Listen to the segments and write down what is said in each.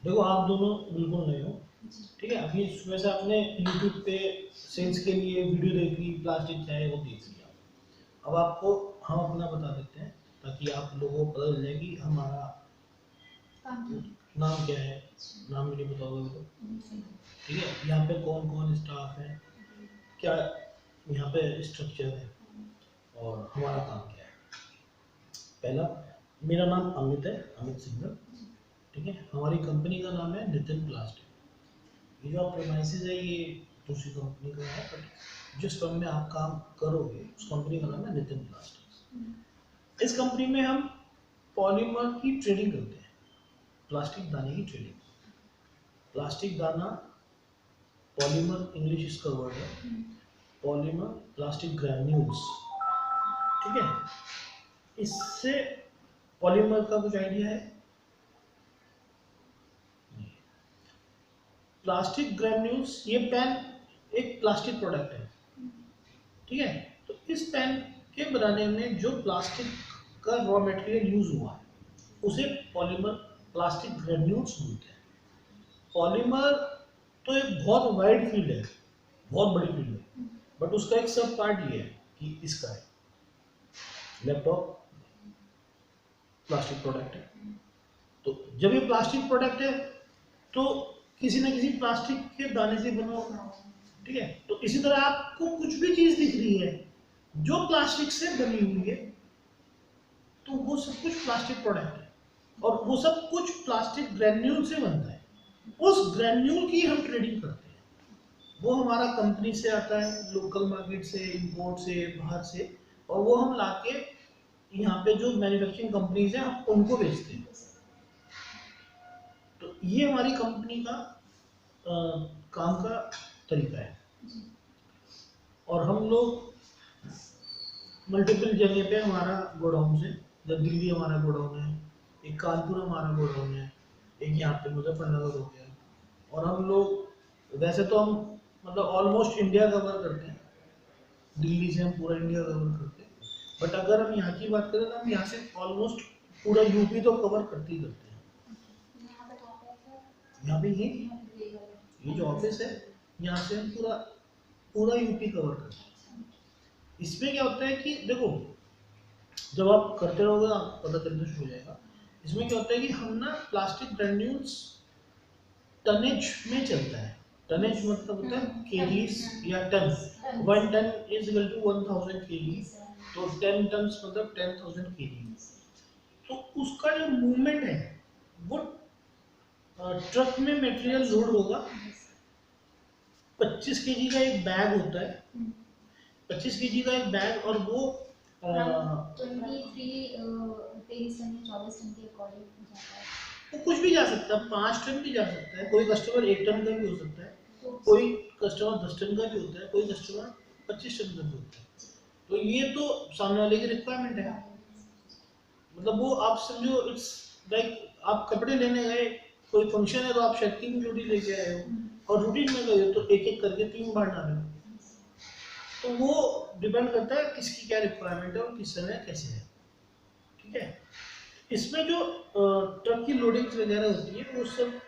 देखो आप दोनों बिल्कुल नए हो, ठीक है। अभी सुबह से आपने यूट्यूब पे सेल्स के लिए वीडियो देख ली, प्लास्टिक क्या है वो देख लिया। अब आपको हम अपना बता देते हैं ताकि आप लोगों को पता चल जाए कि हमारा नाम क्या है। नाम भी नहीं पता होगा तो, ठीक है। यहाँ पे कौन कौन स्टाफ है, क्या यहाँ पे स्ट्रक्चर है और हमारा काम क्या है। पहला, मेरा नाम अमित है, अमित सिंघल, ठीक है। हमारी कंपनी का नाम है नितिन प्लास्टिक। ये जो प्रेमाइसिस है ये दूसरी कंपनी का है, बट जिस फर्म में आप काम करोगे उस कंपनी का नाम है नितिन प्लास्टिक। इस कंपनी में हम पॉलीमर की ट्रेडिंग करते हैं, प्लास्टिक दाने की ट्रेडिंग। प्लास्टिक दाना, पॉलीमर इंग्लिश इसका वर्ड है, पॉलीमर प्लास्टिक ग्रैन्यूल्स, ठीक है। इससे पॉलीमर का कुछ आइडिया है? प्लास्टिक ग्रैन्यूल्स, ये पेन एक प्लास्टिक प्रोडक्ट है, ठीक है। तो इस पेन के बनाने में जो प्लास्टिक का रॉ मटेरियल यूज हुआ है उसे पॉलीमर प्लास्टिक ग्रैन्यूल्स बोलते हैं। पॉलीमर तो एक बहुत वाइड फील्ड है, बहुत बड़ी फील्ड है, बट उसका एक सब पार्ट ये है कि इसका है लैपटॉप प्लास्टिक प्रोडक्ट है। तो जब ये प्लास्टिक प्रोडक्ट है तो किसी न किसी प्लास्टिक के दाने से बना होगा, ठीक है। तो इसी तरह आपको कुछ भी चीज दिख रही है जो प्लास्टिक से बनी हुई है तो वो सब कुछ प्लास्टिक प्रोडक्ट है, और वो सब कुछ प्लास्टिक ग्रेन्यूल से बनता है। उस ग्रेन्यूल की हम ट्रेडिंग करते हैं। वो हमारा कंपनी से आता है, लोकल मार्केट से, इंपोर्ट से, बाहर से, और वो हम लाके यहाँ पे जो मैन्युफैक्चरिंग कंपनीज है हम उनको बेचते हैं। तो ये हमारी कंपनी का काम का तरीका है। और हम लोग मल्टीपल जगह पे हमारा गोडाउन है, जब दिल्ली हमारा गोडाउन है, एक कानपुर हमारा गोडाउन है, एक यहाँ पे मुजफ्फरनगर हो गया। और हम लोग वैसे तो हम मतलब ऑलमोस्ट इंडिया कवर करते हैं, दिल्ली से हम पूरा इंडिया कवर करते हैं, बट अगर हम यहाँ की बात करें तो हम यहाँ से ऑलमोस्ट पूरा यूपी तो कवर करते ही करते हैं। यहाँ पे ये जो ऑफिस है यहाँ से हम पूरा पूरा यूपी कवर करते हैं। इसमें क्या होता है कि देखो, जब आप करते रहोगे आपको पता चलना शुरू हो जाएगा। इसमें क्या होता है कि हम ना प्लास्टिक ग्रैन्यूल्स टनेज में चलता है। टनेज मतलब होता है केजीस या ton. 1 ton is equal to 1000 KG, तो 10 टन मतलब 10,000 केजी। तो उसका जो मूवमेंट है वो ट्रक में मटेरियल लोड होगा। 25 केजी का एक बैग होता है, 25 केजी का एक बैग, और वो कुछ भी जा सकता है, 5 टन भी जा सकता है, कोई कस्टमर 1 टन का भी हो सकता है, कोई कस्टमर 10 टन का भी होता है, कोई कस्टमर 25 टन का भी होता है। तो ये तो सामने वाले की रिक्वायरमेंट है। मतलब वो आप समझो इट्स लाइक आप कपड़े लेने गए, कोई फंक्शन है तो आप शायद 3 जोड़ी लेके आए हो, और रूटीन में गए हो तो एक एक करके 3 बार डाले हो। तो वो डिपेंड करता है किसकी क्या रिक्वायरमेंट है और किस समय कैसे है, ठीक है। इसमें जो ट्रक की लोडिंग वगैरह होती है वो सब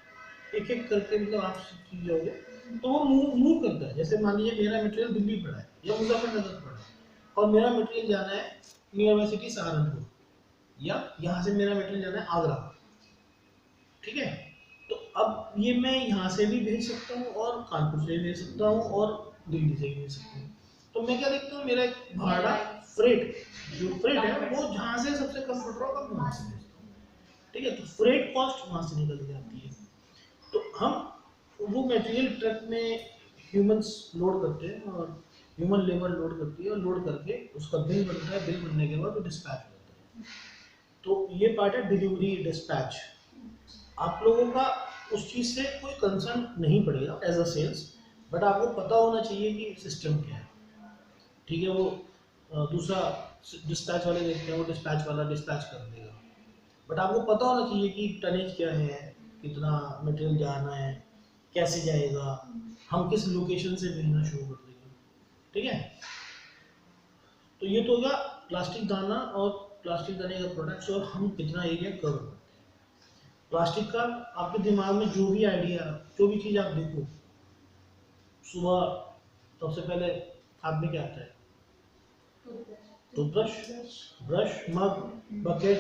एक एक करके मतलब आप सीख जाओगे तो वो मूव करता है। जैसे मान लीजिए मेरा मटेरियल दिल्ली पड़ा है या मुजफ्फरनगर पड़ा है और मेरा मटेरियल जाना है नियर बाई सिटी सहारनपुर, या यहाँ से मेरा मटेरियल जाना है आगरा, ठीक है। तो अब ये मैं यहाँ से भी भेज सकता हूँ और कानपुर से भी भेज सकता हूँ और दिल्ली से भी भेज सकता हूँ। तो मैं क्या देखता हूँ, मेरा एक भाड़ा फ्रेट, जो फ्रेट है वो जहाँ से सबसे कम पड़ रहा होगा वहाँ से भेजता हूँ, ठीक है। तो फ्रेट कॉस्ट वहाँ से निकल जाती है। तो हम वो मटेरियल ट्रक में ह्यूमंस लोड करते हैं और ह्यूमन लेबर लोड करती है, और लोड करके उसका बिल बनता है, बिल बनने के बाद वो डिस्पैच होता है। तो ये पार्ट है डिलीवरी डिस्पैच। आप लोगों का उस चीज़ से कोई कंसर्न नहीं पड़ेगा एज अ सेल्स, बट आपको पता होना चाहिए कि सिस्टम क्या है, ठीक है। वो दूसरा डिस्पैच वाले देखते हैं, वो डिस्पैच वाला डिस्पैच कर देगा, बट आपको पता होना चाहिए कि टनेज क्या है, कितना मटेरियल जाना है, कैसे जाएगा, हम किस लोकेशन से भेजना शुरू कर देंगे, ठीक है। तो ये तो होगा प्लास्टिक दाना और प्लास्टिक दाने का प्रोडक्ट्स और हम कितना एरिया कवर करते हैं। प्लास्टिक का आपके दिमाग में जो भी आइडिया, जो भी चीज़ आप देखो, सुबह सबसे पहले हाथ में क्या आता है? टूथब्रश, ब्रश, मग, बकेट,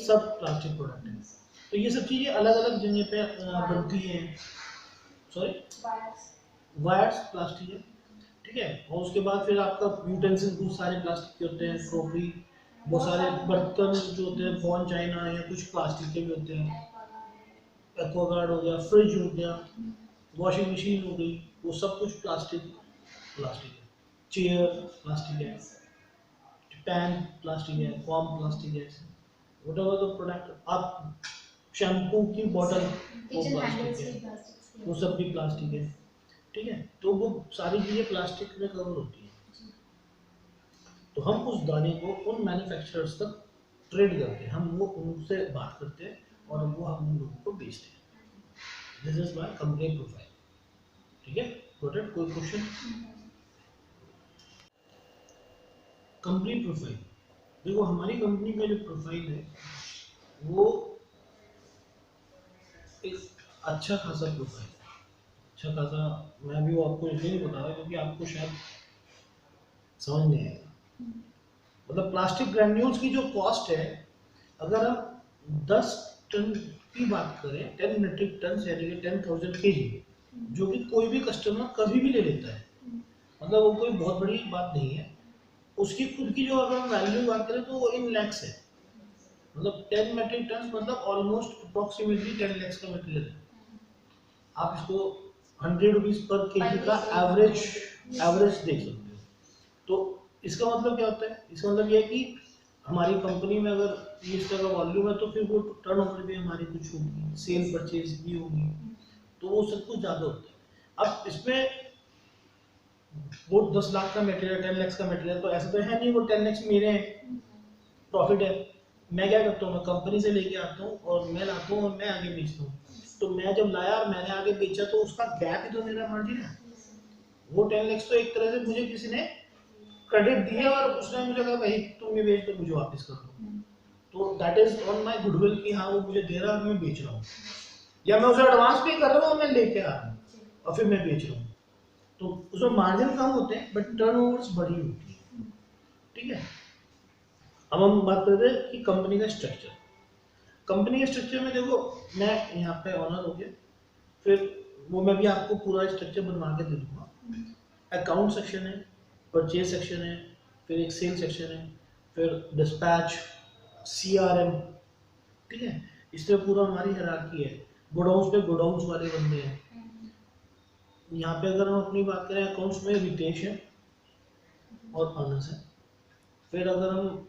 सब प्लास्टिक प्रोडक्ट है। तो ये सब चीज़ें अलग अलग जगह पे बनती हैं। सॉरी, वायर्स प्लास्टिक है, ठीक है। और उसके बाद फिर आपका यूटेंसिल बहुत सारे प्लास्टिक के होते हैं, क्रोकरी, बहुत सारे बर्तन जो होते हैं बॉन चाइना या कुछ प्लास्टिक के भी होते हैं, एक्वागार्ड हो गया, फ्रिज हो गया, वॉशिंग मशीन हो गई, वो सब कुछ प्लास्टिक प्लास्टिक है। चेयर प्लास्टिक है, पैन प्लास्टिक है, फॉर्म प्लास्टिक है, व्हाटएवर द प्रोडक्ट, आप शैम्पू की बोतल वो प्लास्टिक है, वो सब भी प्लास्टिक है, ठीक है। तो वो सारी चीज़ें प्लास्टिक में कवर होती है। तो हम उस दाने को उन मैन्युफैक्चरर्स तक ट्रेड करते हैं, हम वो उनसे बात करते हैं और वो हम उन लोगों को बेचते हैं। This is my company profile, ठीक है। प्रोडक्ट, कोई क्वेश्चन? कंपनी प्रोफाइल, देखो हमारी कंपनी का जो प्रोफाइल है वो एक अच्छा खासा प्रोफाइल है। अच्छा खासा, मैं भी वो आपको इसलिए नहीं बता रहा क्योंकि आपको शायद समझ नहीं आएगा। मतलब प्लास्टिक ग्रैन्यूल्स की जो कॉस्ट है, अगर हम 10 टन की बात करें, 10 मेट्रिक टन यानी कि 10,000 kg, जो कि कोई भी कस्टमर कभी भी ले लेता है, मतलब वो कोई बहुत बड़ी बात नहीं है। उसकी खुद की जो अगर हम वैल्यू बात करें तो वो इन लैक्स है। मतलब 10 मेट्रिक टन मतलब ऑलमोस्ट अप्रोक्सीमेटली 10 लैक्स का मटेरियल है। आप इसको 100 रुपीज पर केजी का एवरेज देख सकते हो। तो इसका मतलब क्या होता है? इसका मतलब ये है कि हमारी कंपनी में अगर इस तरह का वॉल्यूम है तो फिर वो टर्नओवर भी हमारी कुछ होगी, सेल परचेज भी होगी, तो वो सब कुछ ज़्यादा होता है। अब इसमें वो 10 लाख का मटेरियल, 10 लाख का मटेरियल, तो ऐसा तो है नहीं वो 10 लाख मेरे हैं, प्रॉफिट है। मैं क्या करता हूँ, मैं कंपनी से लेके आता हूँ और मैं लाता हूँ और मैं आगे बेचता हूँ। तो मैं जब लाया और मैंने आगे बेचा तो उसका गैप ही तो मेरा मार्जिन है। वो 10 लाख तो एक तरह से मुझे किसी ने क्रेडिट दिया और उसने मुझे कहा भाई तुम ये बेच दो, मुझे वापस कर दो। तो that is on my goodwill कि हाँ वो मुझे दे रहा है, मैं बेच रहा हूँ, या मैं उसे एडवांस पे कर रहा हूँ, मैं लेके आ रहा हूँ और फिर मैं बेच रहा हूँ। तो उसमें मार्जिन कम होते हैं बट टर्नओवर्स बड़ी होती है, ठीक है। अब हम बात करते हैं कि कंपनी का स्ट्रक्चर। कंपनी के स्ट्रक्चर में देखो, मैं यहाँ पे ऑनर हो गया, फिर वो मैं भी आपको पूरा स्ट्रक्चर बनवा के दे दूंगा। अकाउंट सेक्शन है, परचेज सेक्शन है, फिर एक सेल सेक्शन है, फिर डिस्पैच, CRM, ठीक है। इसमें पूरा हमारी हायरार्की है। गोडाउन्स पे गोडाउन्स वाले बंदे हैं। यहाँ पे अगर हम अपनी बात करें अकाउंट्स में रितेश है और अनस है। फिर अगर हम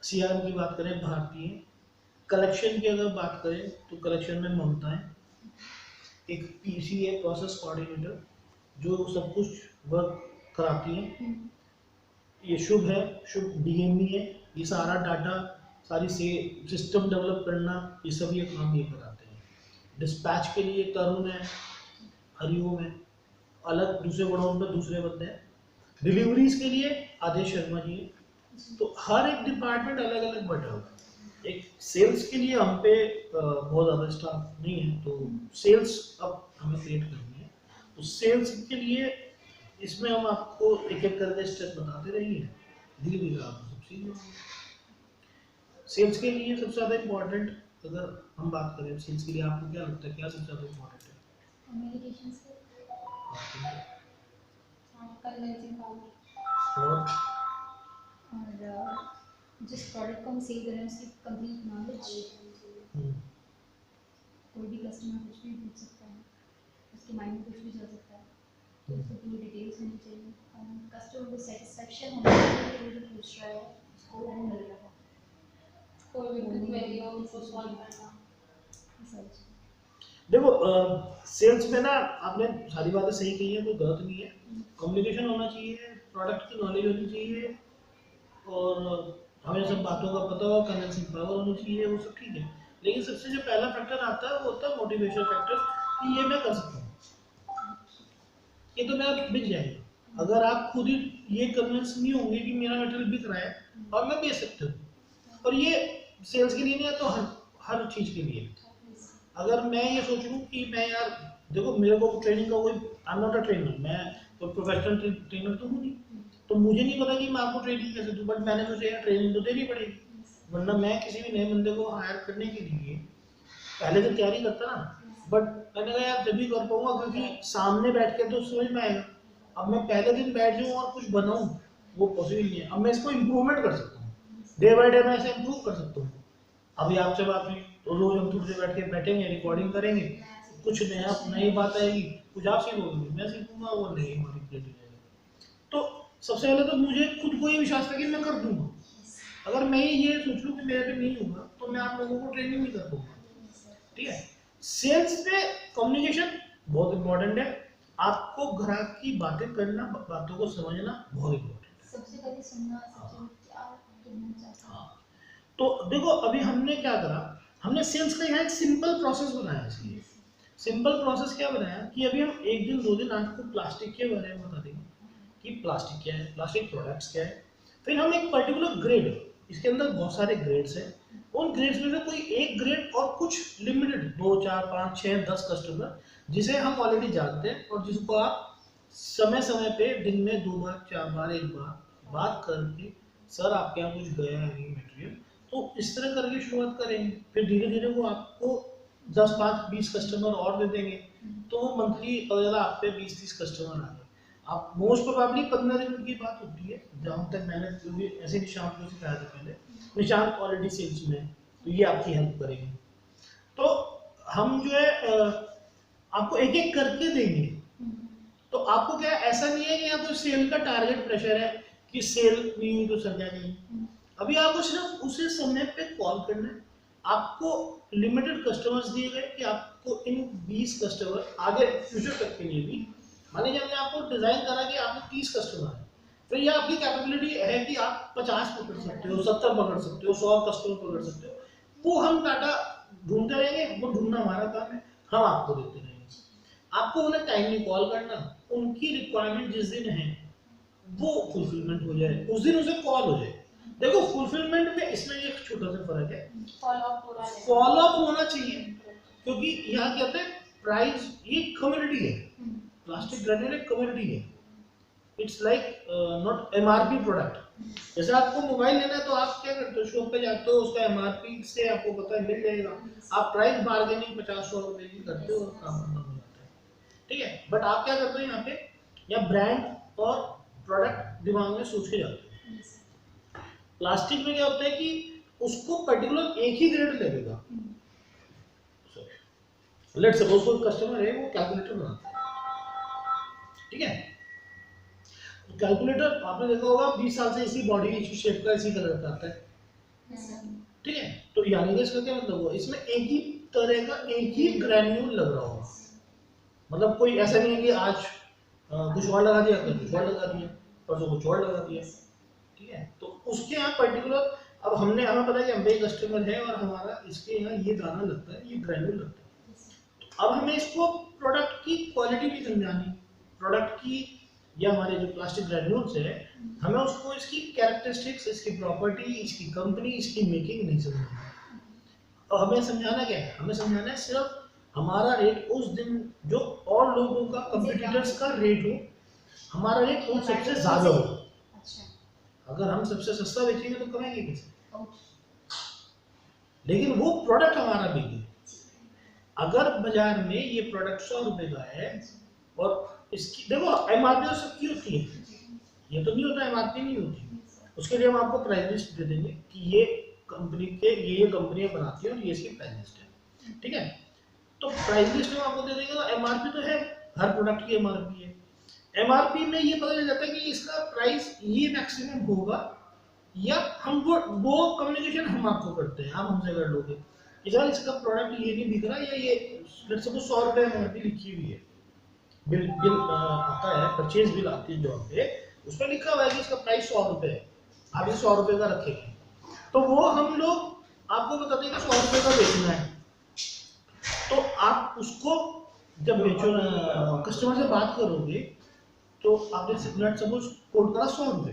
CRM की बात करें भारती है। कलेक्शन की अगर बात करें तो कलेक्शन में ममता है। एक PC है, प्रोसेस कोऑर्डिनेटर, जो सब कुछ वर्क कराती है। ये शुभ है, शुभ DME है, ये सारा डाटा, सारी से सिस्टम डेवलप करना, ये सब ये काम ये कराते हैं। डिस्पैच के लिए तरुण है, हरिओम है, अलग दूसरे गोडाउन पर दूसरे बंदे हैं। डिलीवरीज के लिए आदेश शर्मा जी है। तो हर एक डिपार्टमेंट अलग अलग बटा हुआ है। एक सेल्स के लिए हम पे बहुत ज़्यादा स्टाफ नहीं है, तो सेल्स अब हमें क्रिएट करनी है। तो सेल्स के लिए इसमें हम आपको एक एक करके स्टेप बताते रहेंगे, धीरे धीरे आप सब सीख जाओगे। सेल्स के लिए सबसे ज़्यादा इम्पोर्टेंट, अगर हम बात करें सेल्स के लिए, आपको क्या लगता है क्या सबसे ज़्यादा इम्पोर्टेंट है? कम्युनिकेशन और जिस प्रोडक्ट को हम सेल कर रहे हैं उसकी कंप्लीट नॉलेज। कोई भी कस्टमर कुछ भी पूछ सकता है, उसके माइंड में कुछ भी चल सकता है, तो उसको पूरी डिटेल्स होनी चाहिए। कस्टमर को सेटिस्फेक्शन होना चाहिए कि जो पूछ रहा है उसको वो मिल रहा है, कोई भी क्वेरी हो उसको सॉल्व करना। देखो सेल्स में ना आपने सारी बातें सही कही है, कोई गलत नहीं है। कम्युनिकेशन होना चाहिए, प्रोडक्ट की नॉलेज होनी चाहिए, और हमें सब बातों का पता हो, कन्विंसिंग पावर होनी चाहिए, वो सब ठीक है। लेकिन सबसे जो पहला फैक्टर आता है वो होता है मोटिवेशन फैक्टर, कि ये मैं कर सकता हूँ, ये तो मेरा बिक जाएगा। अगर आप खुद ही ये कन्विंस नहीं होंगे कि मेरा मटेरियल बिक रहा है और मैं बेच सकता हूँ, और ये सेल्स के लिए नहीं है तो हर चीज़ के लिए। अगर मैं ये सोच लूँ कि मैं यार देखो मेरे को ट्रेनिंग का कोई, I am not a trainer, मैं कोई प्रोफेशनल ट्रेनर तो हूँ नहीं, तो मुझे नहीं पता कि मैं आपको ट्रेनिंग कैसे दूँ, बट मैंने सोचा यार ट्रेनिंग तो देनी पड़ेगी, वरना मैं किसी भी नए बंदे को हायर करने के लिए पहले तो तैयारी करता ना, बट मैंने कहा यार जब भी कर पाऊंगा, क्योंकि सामने बैठ के तो समझ में आएगा। अब मैं पहले दिन बैठ जाऊँ और कुछ बनाऊँ, वो पॉसिबल नहीं है। अब मैं इसको इम्प्रूवमेंट कर सकता हूँ, डे बाय डे मैं इसे इम्प्रूव कर सकता हूँ। अभी आपसे बात हुई तो रोज हम तुमसे बैठ के बैठेंगे, रिकॉर्डिंग करेंगे, कुछ नया नई बात आएगी, कुछ आप सीखोगे, मैं सीखूंगा, वो नहीं हमारी क्रिएटिव जाएगा। तो सबसे पहले तो मुझे खुद को ये विश्वास था कि मैं कर दूंगा। अगर मैं ये सोच लूँ कि मेरे पे नहीं होगा तो मैं आप लोगों को ट्रेनिंग नहीं कर पाऊंगा। ठीक है, सेल्स पे कम्युनिकेशन बहुत इंपॉर्टेंट है। आपको ग्राहक की बातें करना, बातों को समझना बहुत इंपॉर्टेंट है। सबसे पहले सुनना, सबसे क्या कहना चाहता हूँ। हाँ, तो देखो अभी हमने क्या करा, हमने सेल्स का यहाँ एक सिंपल प्रोसेस बनाया। इसलिए सिंपल प्रोसेस क्या बनाया कि अभी हम एक दिन दो दिन आपको प्लास्टिक के बारे में बता देंगे कि प्लास्टिक क्या है, प्लास्टिक प्रोडक्ट्स क्या है। फिर हम एक पर्टिकुलर ग्रेड, इसके अंदर बहुत सारे ग्रेड्स हैं, उन ग्रेड्स में से कोई एक ग्रेड और कुछ लिमिटेड 2 4 5 6 10 कस्टमर जिसे हम ऑलरेडी जानते हैं और जिसको आप समय समय पे दिन में 2 बार 4 बार 1 बार बात करके, सर आपके यहाँ कुछ गया है नहीं मटेरियल, तो इस तरह करके शुरुआत करेंगे। फिर धीरे धीरे वो आपको 10 5 20 कस्टमर और दे देंगे, तो मंथली अगर आप पे 20 30 कस्टमर आ गए, आप मोस्ट प्रोबेबली 15 दिन की बात होती है जहाँ तक मैंने, क्योंकि ऐसे निशांत को सिखाया था पहले, निशांत ऑलरेडी सेल्स में है, तो ये आपकी हेल्प करेंगे। तो हम जो है आपको एक एक करके देंगे। तो आपको क्या ऐसा नहीं है कि यहाँ कोई सेल का टारगेट प्रेशर है कि सेल नहीं हुई तो सर क्या कहेंगे। अभी आपको सिर्फ उसी समय पे कॉल करना है। आपको लिमिटेड कस्टमर्स दिए गए कि आपको इन 20 कस्टमर आगे फ्यूचर तक के लिए भी, मान लीजिए हमने आपको डिजाइन करा कि आपने 30 कस्टमर है, फिर ये आपकी कैपेबिलिटी है कि आप 50 पकड़ सकते हो, 70 पकड़ सकते हो, 100 कस्टमर पकड़ सकते हो, वो हम डाटा ढूंढते रहेंगे, वो ढूंढना हमारा काम है, हम आपको देते रहेंगे। आपको उन्हें टाइमली कॉल करना, उनकी रिक्वायरमेंट जिस दिन है वो फुलफिलमेंट हो जाए, उस दिन उसे कॉल हो जाए। देखो फुलफिलमेंट में इसमें एक छोटा सा फर्क है, फॉलो अप होना चाहिए, क्योंकि यहाँ क्या होता है, प्राइस ये कम्युनिटी है, प्लास्टिक ग्रेन्यूल एक कम्युनिटी है, it's like not MRP product. जैसे आपको मोबाइल लेना है तो आप क्या करते हो, शॉप पे जाते हो, उसका एमआरपी से आपको पता है मिल जाएगा, आप प्राइस बार्गेनिंग 50-100 रुपए की करते हो और काम खत्म हो जाता है। ठीक है, बट आप क्या करते हो यहाँ पे, या ब्रांड और प्रोडक्ट दिमाग में सोच के जाते हो। प्लास्टिक में क्या होता है कि उसको पर्टिकुलर एक ही ग्रेड लगेगा। लेट सपोज कोई कस्टमर है वो कैलकुलेटर बनाता है, ठीक है, कैलकुलेटर आपने देखा होगा 20 साल से इसी बॉडी इसी शेप का इसी कलर का आता है, ठीक है, तो यानी कि इसका क्या मतलब हुआ, इसमें एक ही तरह का एक ही ग्रैन्यूल लग रहा होगा, मतलब कोई ऐसा नहीं है कि आज कुछ और लगा दिया, कल कुछ और लगा दिया, परसों कुछ और लगा दिया। ठीक है, तो उसके यहाँ पर्टिकुलर, अब हमें पता है कि हमारे कस्टमर है और हमारा इसके यहाँ ये दाना लगता है, ये ग्रैन्यूल लगता है, तो अब हमें इसको प्रोडक्ट की क्वालिटी भी समझानी, प्रोडक्ट की या हमारे जो प्लास्टिक ग्रैन्यूल्स है, हमें उसको इसकी कैरेक्टरिस्टिक्स, इसकी प्रॉपर्टी, इसकी कंपनी, इसकी मेकिंग नहीं समझाना। और हमें समझाना क्या है, हमें समझाना है सिर्फ हमारा रेट उस दिन जो और लोगों का कंपटीटर्स का रेट हो, हमारा रेट उन सबसे ज्यादा हो। अगर हम सबसे सस्ता बेचेंगे तो कमाएंगे कैसे, लेकिन वो प्रोडक्ट हमारा बिके। अगर बाजार में ये प्रोडक्ट 100 रुपए का है और इसकी देखो एमआरपी तो सबकी होती है, ये तो नहीं होता एमआरपी नहीं होती, उसके लिए हम आपको प्राइस लिस्ट दे देंगे कि ये कंपनी के ये कंपनियां बनाती है और ये इसकी प्राइस लिस्ट है। ठीक है, तो प्राइस लिस्ट में आपको दे देंगे, तो एमआरपी तो है, हर प्रोडक्ट की एमआरपी है। एमआरपी में ये पता चल जाता है कि इसका प्राइस ये मैक्सिमम होगा, या हम वो कम्युनिकेशन हम आपको करते हैं, आप हमसे कर लोगे कि सर इसका प्रोडक्ट ये नहीं बिक रहा, या ये लेट्स सपोज 100 रुपए एमआरपी लिखी हुई है, बिल आता है, परचेज बिल आती है जॉब पे, उसमें लिखा हुआ है कि इसका प्राइस 100 रुपए है, आप इसे 100 रुपए का रखेंगे, तो वो हम लोग आपको बताते हैं कि 100 रुपए का बेचना है, तो आप उसको जब बेचो कस्टमर से बात करोगे तो आपने लेट्स सपोज कोड करा 100 रुपए,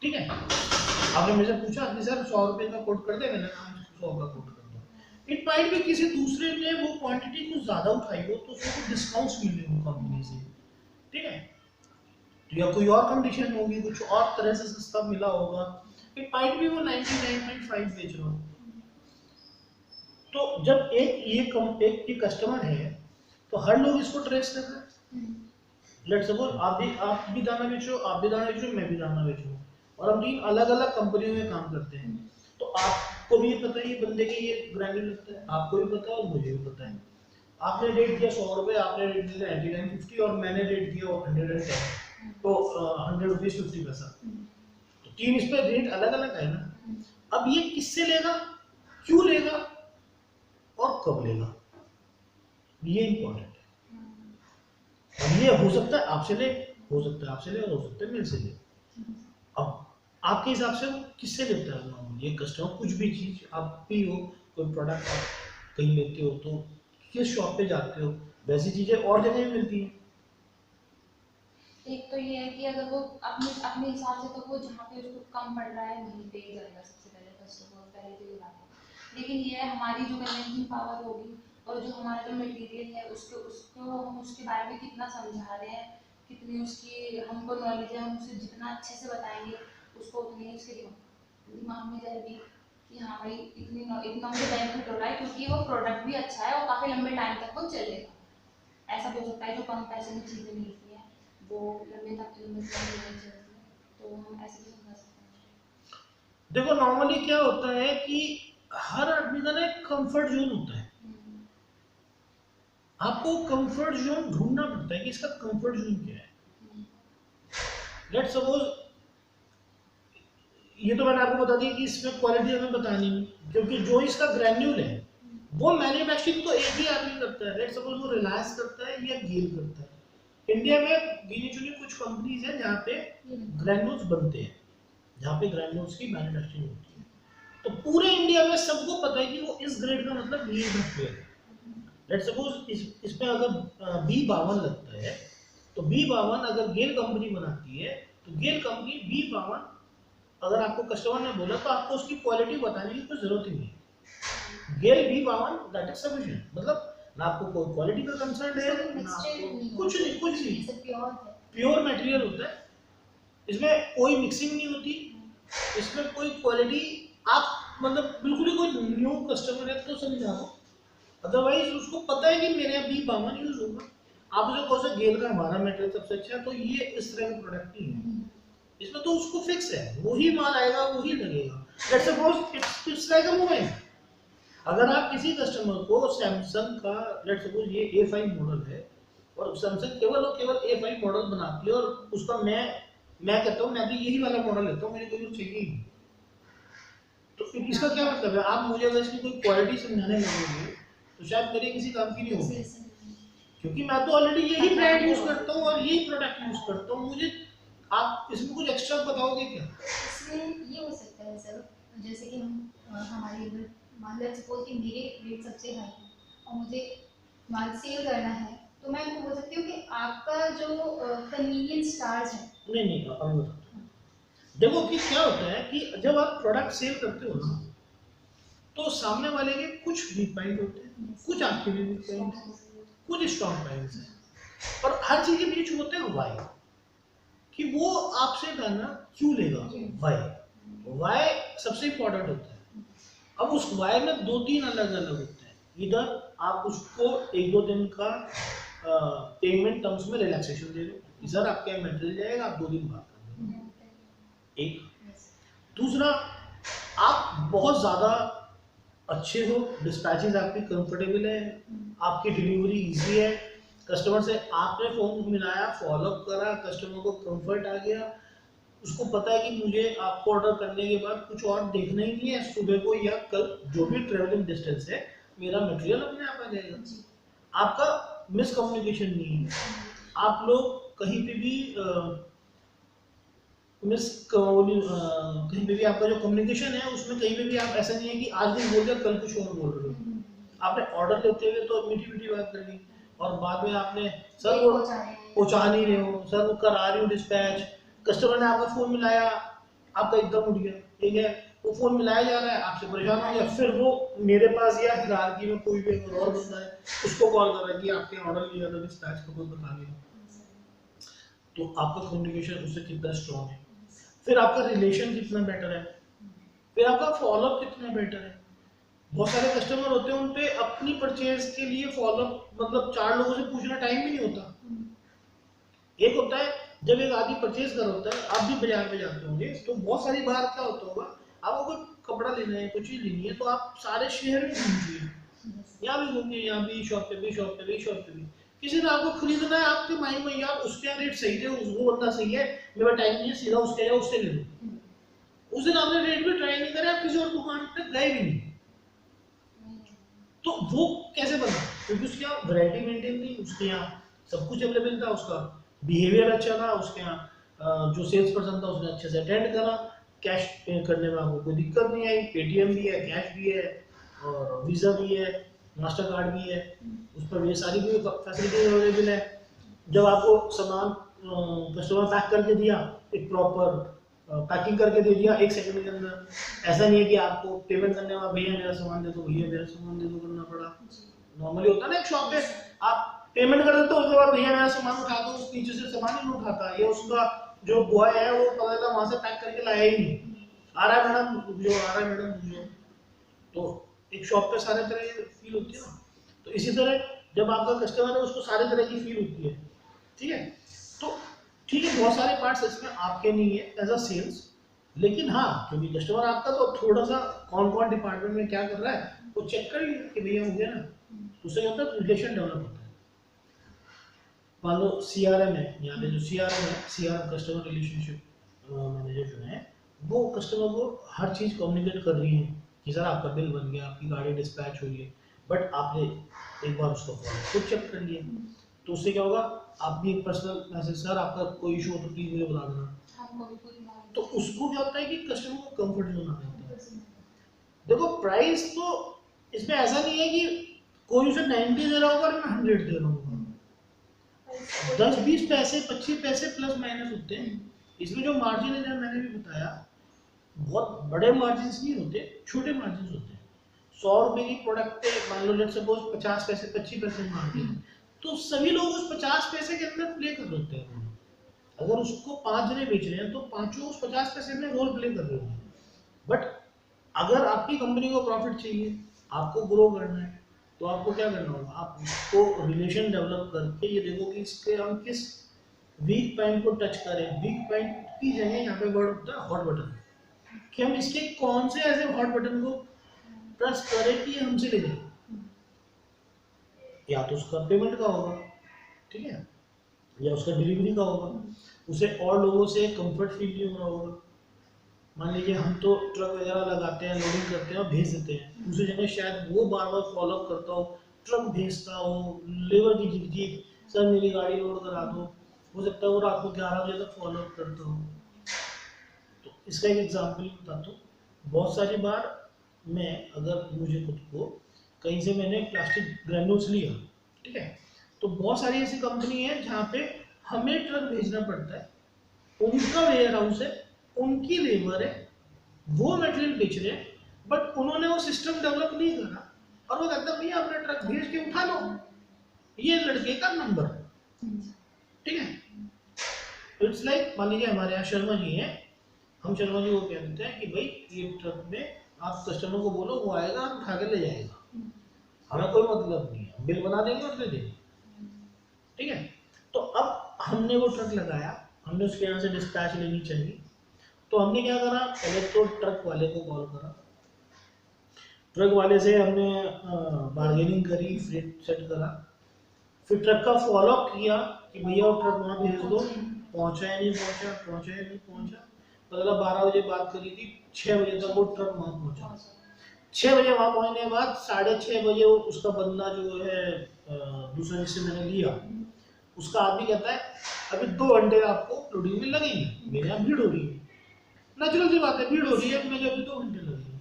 ठीक है, आपने मेरे से पूछा कि सर 100 रुपए का कोड कर दे, मैंने कहा 100 का कोड कर दो, इट माइट भी किसी दूसरे ने वो क्वांटिटी कुछ ज्यादा उठाई हो तो उसको डिस्काउंट्स मिले हो कंपनी से, ठीक है, या कोई और कंडीशन होगी, कुछ और तरह से सस्ता मिला होगा, इट माइट भी वो 99.5 बेच रहा हो। तो जब एक ये कस्टमर है तो हर लोग इसको ट्रेस कर रहे हैं। लेट्स सपोज आप भी दाना बेचो, आप भी दाना बेचो, मैं भी दाना बेचूं, और हम 3 अलग अलग कंपनियों में काम करते हैं, तो आपको भी पता है ये बंदे के ये ग्राइंडिंग लगता है, आपको भी पता है और मुझे भी पता है। आपने रेट दिया 100 रुपए, आपने रेट दिया 99.50 और मैंने रेट दिया 110, तो 100 रुपीज 50 पैसा, तो 3 इस पे रेट अलग अलग है ना। अब ये किससे लेगा, क्यों लेगा और कब लेगा, ये इंपॉर्टेंट है। अब ये हो सकता है आपसे ले, हो सकता है आपसे ले, और हो सकता है मेरे से ले। अब आपके हिसाब से वो किससे लेता है नॉर्मली ये कस्टमर, कुछ भी चीज आप भी हो, कोई प्रोडक्ट आप कहीं लेते हो तो किस शॉप पे जाते हो, वैसी चीजें और जगह भी मिलती हैं। एक तो ये है कि अगर वो अपने अपने हिसाब से तो वो जहाँ पे उसको कम पड़ रहा है वहीं पे ही जाएगा सबसे पहले, फर्स्ट ऑफ ऑल पहले तो ये बात है। लेकिन ये है हमारी जो कन्वेंसिंग पावर होगी और जो हमारा जो मटेरियल है उसको हम उसके बारे में कितना समझा रहे हैं, कितनी उसकी हमको नॉलेज है, हम उसे जितना अच्छे से बताएंगे उसको उतनी उसके दिमाग में जाएगी कि हाँ भाई इतना मुझे बेनिफिट हो रहा है, क्योंकि वो प्रोडक्ट भी अच्छा है और काफ़ी लंबे टाइम तक वो चलेगा। ऐसा भी हो सकता है जो कम पैसे में चीज़ें मिलती हैं वो लंबे समय नहीं चलती है, तो हम ऐसे भी समझा सकते हैं। देखो नॉर्मली क्या होता है कि हर आदमी का ना एक कंफर्ट जोन होता है, आपको कंफर्ट जोन ढूंढना पड़ता है कि इसका कंफर्ट जोन क्या है। लेट्स सपोज ये तो मैंने आपको बता दिया कि इसमें क्वालिटी हमें बतानी नहीं, क्योंकि जो इसका ग्रैन्यूल है वो मैन्युफैक्चरिंग तो एक ही आदमी करता है। लेट्स सपोज वो रिलायंस करता है या गेल करता है। इंडिया में गिनी चुनी कुछ कंपनीज हैं जहाँ पे ग्रैन्यूल्स बनते हैं, जहाँ पे ग्रैन्यूल्स की मैन्युफैक्चरिंग होती है, तो पूरे इंडिया में सबको पता है कि वो इस ग्रेड का मतलब ये मटेरियल है। लेट्स सपोज इसमें अगर B52 लगता है, तो B52 अगर गेल कंपनी बनाती है तो गेल कंपनी B52, अगर आपको कस्टमर ने बोला तो आपको उसकी क्वालिटी बताने की कोई जरूरत ही नहीं है। गेल B52 दैट इज सफिशिएंट, मतलब ना आपको कोई क्वालिटी का कंसर्न है, ना आपको कुछ नहीं, कुछ नहीं, प्योर मटेरियल होता है, इसमें कोई मिक्सिंग नहीं होती, इसमें कोई क्वालिटी आप मतलब बिल्कुल ही कोई न्यू कस्टमर है तो समझा दो, अदरवाइज उसको पता है कि मेरे यहाँ B52 यूज होगा। आप उसे कौन सा गेल का हमारा मटेरियल सबसे अच्छा है, तो ये इस तरह का प्रोडक्ट नहीं है, इसमें तो उसको फिक्स है, वही माल आएगा वही लगेगा। Let's suppose it's like a mobile, अगर आप किसी कस्टमर को सैमसंग का, लेट्स सपोज ये A5 मॉडल है और सैमसंग केवल और केवल A5 मॉडल बनाती है, और उसका मैं कहता हूँ मैं भी यही वाला मॉडल लेता हूँ, मुझे कोई और चाहिए ही नहीं, तो इसका क्या मतलब है, आप मुझे अगर इसकी कोई क्वालिटी समझाने लगोगे तो शायद मेरे किसी काम की नहीं होगी, क्योंकि मैं तो ऑलरेडी यही ब्रांड यूज करता हूँ और यही प्रोडक्ट यूज करता हूँ, मुझे आप इसमें कुछ एक्स्ट्रा बताओगे क्या। इसमें ये हो सकता है सर, जैसे कि हम हमारे इधर मान लो सपोज कि मेरे रेट सबसे हाई है और मुझे माल सेल करना है, तो मैं आपको बोल सकती हूँ कि आपका जो कन्वीनियंस चार्ज है। नहीं नहीं अभी बताता हूँ। देखो कि क्या होता है कि जब आप प्रोडक्ट सेल करते हो ना, तो सामने वाले के कुछ वीक पॉइंट होते हैं, कुछ आपके भी वीक पॉइंट हैं, कुछ स्ट्रॉन्ग पॉइंट्स हैं, और हर चीज के बीच होते हैं वाई, कि वो आपसे गाना क्यों लेगा, वाई सबसे इंपॉर्टेंट होता है। अब उस वाई में 2-3 अलग अलग होते हैं, इधर आप उसको 1-2 दिन का पेमेंट टर्म्स में रिलैक्सेशन दे दो, इधर आपका मटेरियल जाएगा, आप 2 दिन बाद कर देना, एक। दूसरा, आप बहुत ज़्यादा अच्छे हो, डिस्पैचेस आपकी कंफर्टेबल है, आपकी डिलीवरी इजी है, कस्टमर से आपने फोन मिलाया, फॉलोअप करा, कस्टमर को कंफर्ट आ गया, उसको पता है कि मुझे आपको ऑर्डर करने के बाद कुछ और देखना ही नहीं है, सुबह को या कल जो भी ट्रेवलिंग डिस्टेंस है मेरा मटेरियल अपने आप आ जाएगा। आपका मिसकम्युनिकेशन नहीं है, आप लोग कहीं पे भी कहीं पे भी आपका जो कम्युनिकेशन है उसमें कहीं पे भी आप ऐसा नहीं है कि आज कुछ बोल दिया कल कुछ और बोल रहे हो। आपने ऑर्डर लेते हुए तो मीठी मीठी बात कर ली और बाद में आपने सर वो पहुंचा नहीं रहे हो, सर वो करा रही हो डिस्पैच, कस्टमर ने आपका फोन मिलाया, आपका एकदम उठ गया, ठीक है, वो फोन मिलाया जा रहा है, आपसे परेशान हो गया, फिर वो मेरे पास या हिरार्की में कोई भी अगर और बंदा है उसको कॉल कर रहा है कि आपके ऑर्डर लिया था डिस्पैच का, कोई बता दिया। तो आपका कम्युनिकेशन उससे कितना स्ट्रॉन्ग है, फिर आपका रिलेशन कितना बेटर है, फिर आपका फॉलोअप कितना बेटर है। बहुत सारे कस्टमर होते हैं, उन पे अपनी परचेज के लिए फॉलोअप मतलब 4 लोगों से पूछना टाइम भी नहीं होता। एक होता है जब एक आदमी परचेज कर होता है, आप भी बाजार में जाते होंगे तो बहुत सारी बार क्या होता होगा, आपको कोई कपड़ा लेना है, कुछ चीज लेनी है, तो आप सारे शहर में घूमिए, यहाँ भी घूमिए, यहाँ भी शॉप पे भी, शॉप पे भी, शॉप पे भी। किसी ने आपको खरीदना है, आपके माइंड में यार उसके यहाँ रेट सही है, वो बंदा सही है, मेरा टाइम नहीं है, सीधा उसके या उससे ले लो। उस दिन आपने रेट भी ट्राई नहीं करा, आप किसी और दुकान पे गए भी नहीं। तो वो कैसे बना? क्योंकि उसके यहाँ वैरायटी मेंटेन थी, उसके यहाँ सब कुछ अवेलेबल था, उसका बिहेवियर अच्छा था, उसके यहाँ जो सेल्स पर्सन था उसने अच्छे से अटेंड करा, कैश पे करने में आपको कोई दिक्कत नहीं आई, पेटीएम भी है, कैश भी है, और वीज़ा भी है, मास्टर कार्ड भी है, उस पर ये सारी भी फैसिलिटीज अवेलेबल है। जब आपको सामान कस्टमर पैक करके दिया, एक प्रॉपर पैकिंग करके दे दिया 1 सेकंड के अंदर, ऐसा नहीं है कि आपको पेमेंट करने में भैया मेरा सामान दे दो, भैया मेरा सामान दे दो करना पड़ा। नॉर्मली होता है ना एक शॉप पे आप पेमेंट कर देते हो, उसके बाद भैया मेरा सामान उठा दो, उस नीचे से सामान ही नहीं उठाता, ये उसका जो बॉय है वो पता था वहां से पैक करके लाया ही नहीं, आ रहा है मैडम जो, आ रहा है मैडम जो। तो एक शॉप पे सारे तरह की फील होती है ना, तो इसी तरह जब आपका कस्टमर है उसको सारे तरह की फील होती है। ठीक है, तो ठीक है, बहुत सारे पार्ट्स इसमें आपके नहीं है एज अ सेल्स, लेकिन हाँ क्योंकि कस्टमर आपका, तो थोड़ा सा कौन कौन डिपार्टमेंट में क्या कर रहा है वो चेक कर लिया कि भैया हो गया ना, उससे क्या होता है रिलेशन डेवलप होता है। मान लो CRM है, यहाँ पे जो CRM है, CRM कस्टमर रिलेशनशिप मैनेजर जो है, वो कस्टमर को हर चीज़ कम्युनिकेट कर रही है कि सर आपका बिल बन गया, आपकी गाड़ी डिस्पैच हुई है, बट आपने एक बार उसको फॉलो खुद चेक कर लिया, तो उससे क्या होगा, आप भी एक पर्सनल मैसेज, सर आपका कोई इशू हो तो प्लीज मुझे बता देना, तो उसको क्या होता है कि कस्टमर को कंफर्ट जोन आ जाता है। देखो प्राइस तो इसमें ऐसा नहीं है कि कोई उसे 90 दे रहा होगा और मैं 100 दे रहा हूँ, 10-20 पैसे 25 पैसे प्लस माइनस होते हैं। इसमें जो मार्जिन है मैंने भी बताया, बहुत बड़े मार्जिन नहीं होते, छोटे मार्जिन होते हैं। 100 रुपए की प्रोडक्ट पे मान लो लेट सपोज 50 पैसे 25 पैसे मार्जिन, तो सभी लोग उस 50 पैसे के अंदर प्ले कर रहे हैं। अगर उसको 5 जने बेच रहे हैं तो पांचों उस 50 पैसे में रोल प्ले कर रहे हैं। बट अगर आपकी कंपनी को प्रॉफिट चाहिए, आपको ग्रो करना है, तो आपको क्या करना होगा, आप उसको रिलेशन डेवलप करके ये देखो कि इसके हम किस वीक पॉइंट को टच करें। वीक पॉइंट की जगह यहाँ पे वर्ड होता है हॉट बटन, कि हम इसके कौन से ऐसे हॉट बटन को प्रेस करें कि ये हमसे ले जाए। या तो उसका पेमेंट का होगा, ठीक है, या उसका डिलीवरी का होगा, उसे और लोगों से कंफर्ट फील नहीं हो रहा होगा। मान लीजिए हम तो ट्रक वगैरह लगाते हैं, लोडिंग करते हैं और भेज देते हैं, दूसरी जगह शायद वो बार बार फॉलोअप करता हो, ट्रक भेजता हो, लेबर की झिकझिक, सर मेरी गाड़ी लोड करा दो, हो सकता है वो रात को 11 बजे तक फॉलोअप करता हो। तो इसका एक एग्जाम्पल बताता हूँ, बहुत सारी बार मैं अगर मुझे खुद को कहीं से मैंने प्लास्टिक ग्रेन्यूल्स लिया, ठीक है, तो बहुत सारी ऐसी कंपनी है जहाँ पे हमें ट्रक भेजना पड़ता है, उनका वेयर हाउस है, उनकी लेबर है, वो मटेरियल बेच रहे हैं, बट उन्होंने वो सिस्टम डेवलप नहीं करा, और वो कहता है भैया अपना ट्रक भेज के उठा लो, ये लड़के का नंबर, ठीक है। इट्स लाइक मान लीजिए हमारे यहाँ शर्मा जी हैं, हम शर्मा जी को कह देते हैं कि भाई ये ट्रक में आप कस्टमर को बोलो, वो आएगा और उठा के ले जाएगा, हमें कोई मतलब नहीं है, बिल बना देंगे और दे देंगे, ठीक है। तो अब हमने वो ट्रक लगाया, हमने उसके यहाँ से डिस्पैच लेनी चाहिए, तो हमने क्या करा, पहले तो ट्रक वाले को कॉल करा, ट्रक वाले से हमने बार्गेनिंग करी, फ्रेट सेट करा, फिर ट्रक का फॉलोअप किया कि भैया वो ट्रक वहाँ भेज दो, पहुँचा या नहीं पहुँचा, पहुँचा या नहीं पहुँचा, मतलब 12 बजे बात करी थी, 6 बजे तक वो ट्रक वहाँ पहुँचा। 6 बजे वहाँ पहुँचने के बाद 6:30 बजे उसका बंदा जो है दूसरे जिससे मैंने लिया, उसका आदमी कहता है अभी 2 घंटे आपको लोडिंग में लगेंगे, मेरे यहाँ भीड़ हो रही है, नेचुरल सी बात है, भीड़ हो रही है, मुझे अभी 2 घंटे लगेंगे,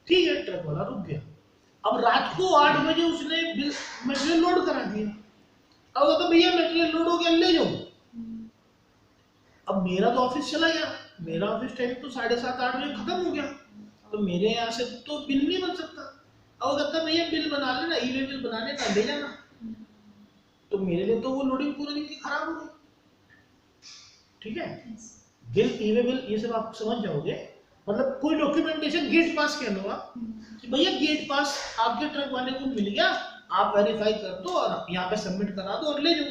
ठीक है। ट्रक वाला रुक गया। अब रात को 8 बजे उसने मटेरियल लोड करा दिया, अब तो भैया मटेरियल लोड हो गया, ले जाओ। अब मेरा तो ऑफिस चला गया, मेरा ऑफिस टाइम तो 7:30-8 बजे खत्म हो गया, तो मेरे यहाँ से तो बिल नहीं बन सकता। अब वो कहता भैया बिल बना लेना, ई वे बिल बना लेना, ले जाना। तो मेरे लिए तो वो लोडिंग पूरे दिन की खराब हो गई। ठीक है, बिल, ई वे बिल, ये सब आप समझ जाओगे। मतलब कोई डॉक्यूमेंटेशन गेट पास कह लो आप कि भैया गेट पास आपके ट्रक वाले को मिल गया, आप वेरीफाई कर दो और यहाँ पे सबमिट करा दो और ले जाओ।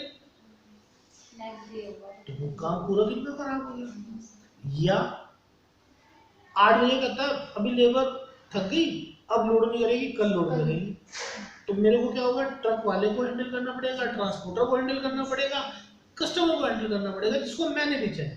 तो वो काम पूरा दिन में खराब हो गया। या 8 बजे कहता है अभी लेबर थक गई, अब लोड नहीं करेगी, कल लोड करेगी। तो मेरे को क्या होगा, ट्रक वाले को हैंडल करना पड़ेगा, ट्रांसपोर्टर को हैंडल करना पड़ेगा, कस्टमर को हैंडल करना पड़ेगा जिसको मैंने बेचा है।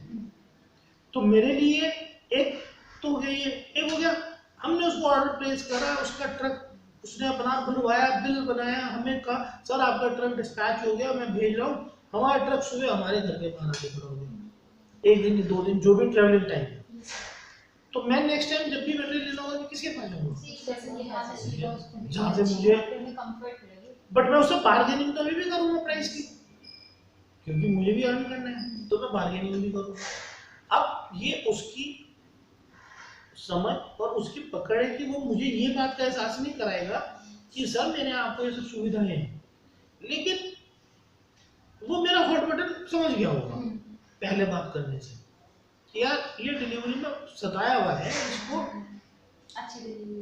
तो मेरे लिए एक तो है ये, एक हो गया हमने उसको ऑर्डर प्लेस करा, उसका ट्रक उसने अपना बनवाया, बिल बनाया, हमें कहा सर आपका ट्रक डिस्पैच हो गया, मैं भेज रहा हूँ। हमारा ट्रक सुबह हमारे घर के बाहर आके खड़ा हो गया, 1 दिन 2 दिन जो भी ट्रैवलिंग टाइम है। तो मैं नेक्स्ट टाइम जब भी मटेरियल लेना होगा किसके पास जाऊंगा, जहाँ से मुझे, बट मैं उससे बार्गेनिंग तो भी करूंगा प्राइस की, क्योंकि मुझे भी अर्न करना है, तो मैं बार्गेनिंग भी करूंगा। अब ये उसकी समझ और उसकी पकड़ है कि वो मुझे ये बात का एहसास नहीं कराएगा कि सर मैंने आपको ये सब सुविधाएं हैं, लेकिन वो मेरा हॉट बटन समझ गया होगा पहले बात करने से कि यार ये डिलीवरी में सताया हुआ है,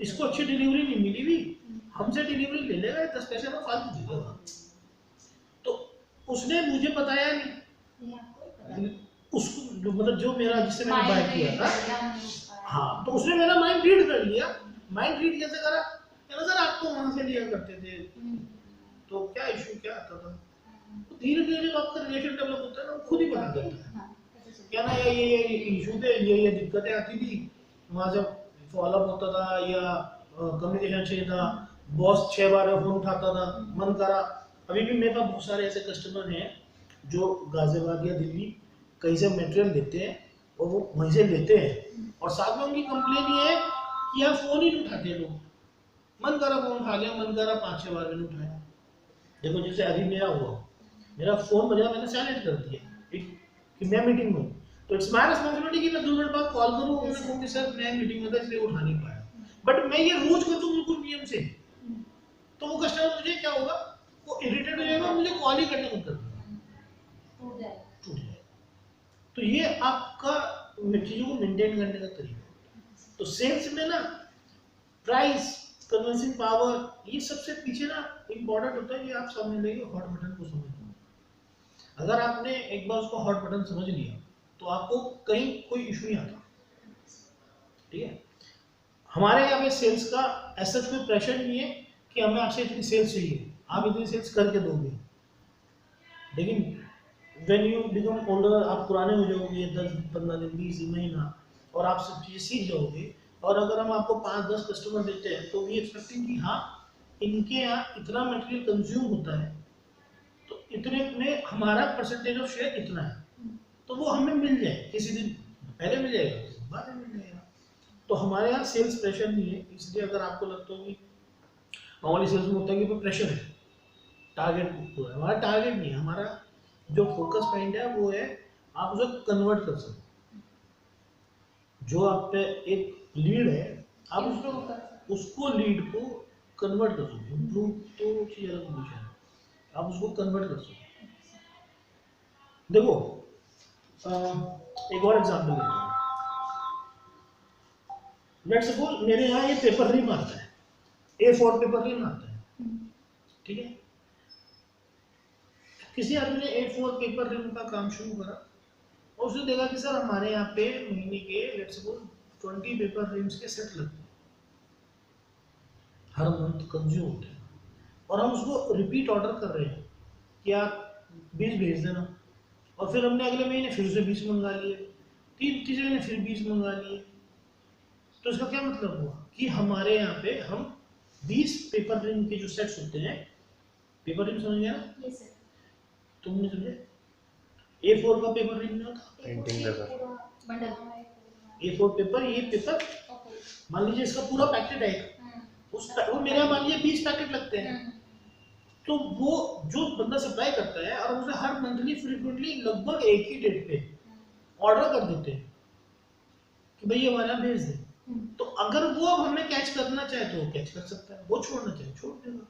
इसको अच्छी डिलीवरी नहीं मिली भी, हमसे डिलीवरी ले लेगा, 10 पैसे में फालतू दे देगा। तो उसने मुझे बताया नहीं, उसको मतलब जो मेरा जिससे मैंने बाय किया था, हाँ, तो उसने मेरा माइंड रीड कर लिया। माइंड रीड कैसे करा, कहना सर आप तो वहां से लिया करते थे, तो क्या इशू क्या आता था। तो धीरे धीरे जब आपका रिलेशन डेवलप होता है ना, वो खुद ही पता चलता है क्या ना, ये इशू थे, ये दिक्कतें आती थी, वहाँ से फॉलोअप होता था या कम्युनिकेशन चाहिए था, बॉस 6 बार फोन उठाता था, मन करा। अभी भी मेरे पास बहुत सारे ऐसे कस्टमर हैं जो गाजियाबाद या दिल्ली कहीं से मटेरियल लेते हैं और वो वहीं से लेते हैं, और साथ में उनकी कंप्लेन ये है कि यार फोन ही नहीं उठाते लोग, मन करा फोन उठा लिया, मन करा 5-6 बार मैंने उठाया। देखो जैसे अभी मेरा हुआ, मेरा फोन बजा, मैंने साइलेंट कर दिया कि मैं मीटिंग में हूँ, तो इट्स माय रिस्पांसिबिलिटी कि मैं 2 मिनट बाद कॉल करूँ, उन्होंने कहूँ कि सर मैं मीटिंग में था इसलिए उठा नहीं पाया। बट मैं ये रोज करता हूँ बिल्कुल नियम से, तो वो कस्टमर मुझे क्या होगा, वो इरिटेट हो जाएगा, मुझे कॉल ही करने मत कर देगा, टूट जाएगा। तो ये आपका चीजों को मेंटेन करने का तरीका। तो सेल्स में ना प्राइस, कन्विंसिंग पावर, ये सबसे पीछे ना इम्पोर्टेंट होता है कि आप सामने लगे हॉट बटन को समझ लो। अगर आपने एक बार उसको हॉट बटन समझ लिया तो आपको कहीं कोई इशू नहीं आता। ठीक है, हमारे यहाँ पे सेल्स का ऐसा कोई प्रेशर नहीं है कि हमें आपसे इतनी सेल्स चाहिए, आप इतनी सेल्स करके दोगे। लेकिन when you become older, आप पुराने हो जाओगे, 10-15 दिन 20 महीना, और आप सब चीज़ें सीख जाओगे, और अगर हम आपको 5-10 कस्टमर देते हैं तो वी एक्सपेक्टिंग कि हाँ इनके यहाँ इतना मटेरियल कंज्यूम होता है, तो इतने में हमारा परसेंटेज ऑफ शेयर इतना है, तो वो हमें मिल जाए, किसी दिन पहले मिल जाएगा, किसी दिन बाद में मिल जाएगा। तो हमारे यहाँ सेल्स प्रेशर नहीं है, इसलिए अगर आपको लगता हो कि नॉर्मली सेल्स में होता है कि कोई प्रेशर है, टारगेट पूरा, हमारा टारगेट नहीं है, हमारा जो फोकस पॉइंट है वो है आप उसे कन्वर्ट कर सको। जो आप पे एक लीड है, आप उसको लीड को कन्वर्ट कर सको, इम्प्रूव तो चीज अलग विषय है, आप उसको कन्वर्ट कर सको। देखो एक और एग्जांपल लेते हैं। लेट्स सपोज मेरे यहाँ ये पेपर रिम आता है, A4 पेपर रिम आता है, ठीक है। किसी आदमी ने A4 पेपर रिम का काम शुरू करा और उसने देखा कि सर हमारे यहाँ पे महीने के लेट्स सपोज 20 पेपर रिम्स के सेट लगते हैं, हर मंथ कंज्यूम होते हैं, और हम उसको रिपीट ऑर्डर कर रहे हैं कि आप 20 भेज देना, और फिर हमने अगले महीने फिर से 20 मंगा लिए, तीसरे महीने फिर 20 मंगा लिए। तो इसका क्या मतलब हुआ कि हमारे यहाँ पे हम 20 पेपर रिम के जो सेट्स होते हैं, पेपर रिम समझ गया ना? Yes sir. तुमने समझे? A4 का पेपर रिम नहीं होता, प्रिंटिंग पेपर, A4 पेपर, ये पेपर मान लीजिए इसका पूरा पैकेट है, वो मेरे यहाँ मान लीजिए 20 पैकेट लगते हैं, तो वो जो बंदा सप्लाई करता है और उसे हर मंथली फ्रीक्वेंटली लगभग एक ही डेट पे ऑर्डर कर देते हैं कि भाई हमारे यहाँ भेज दे, तो अगर वो अब हमें कैच करना चाहे तो वो कैच कर सकता है, वो छोड़ना चाहे छोड़ देगा।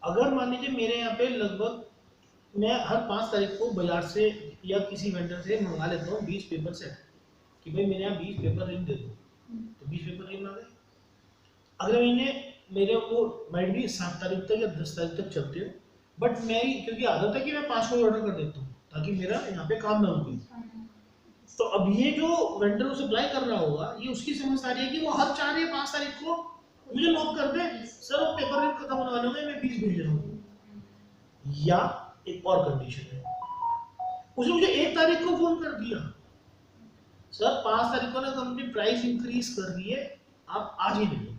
अगर मान लीजिए मेरे यहाँ पे लगभग मैं हर 5 तारीख को बाजार से या किसी वेंडर से मंगा लेता हूँ 20 पेपर सेट, कि भाई मेरे यहाँ 20 पेपर रिंग दे दो, तो 20 पेपर रिंग आ गए। अगले महीने मेरे को माइट भी 7 तारीख तक या 10 तारीख तक चलते हो, बट मैं क्योंकि आदत है कि मैं 5 को ऑर्डर कर देता हूँ ताकि मेरा यहाँ पे काम ना रुके। तो अब ये जो वेंडर सप्लाई कर रहा होगा, ये उसकी समझदारी है कि वो हर 4 या 5 तारीख को मुझे नोट कर दे, सर वो पेपर रेट खत्म होने वाले होंगे, मैं 20 भेज रहा हूँ। या एक और कंडीशन है, उसने मुझे 1 तारीख को फोन कर दिया, सर 5 तारीख को ना कंपनी प्राइस इंक्रीज कर रही है, आप आज ही ले लो।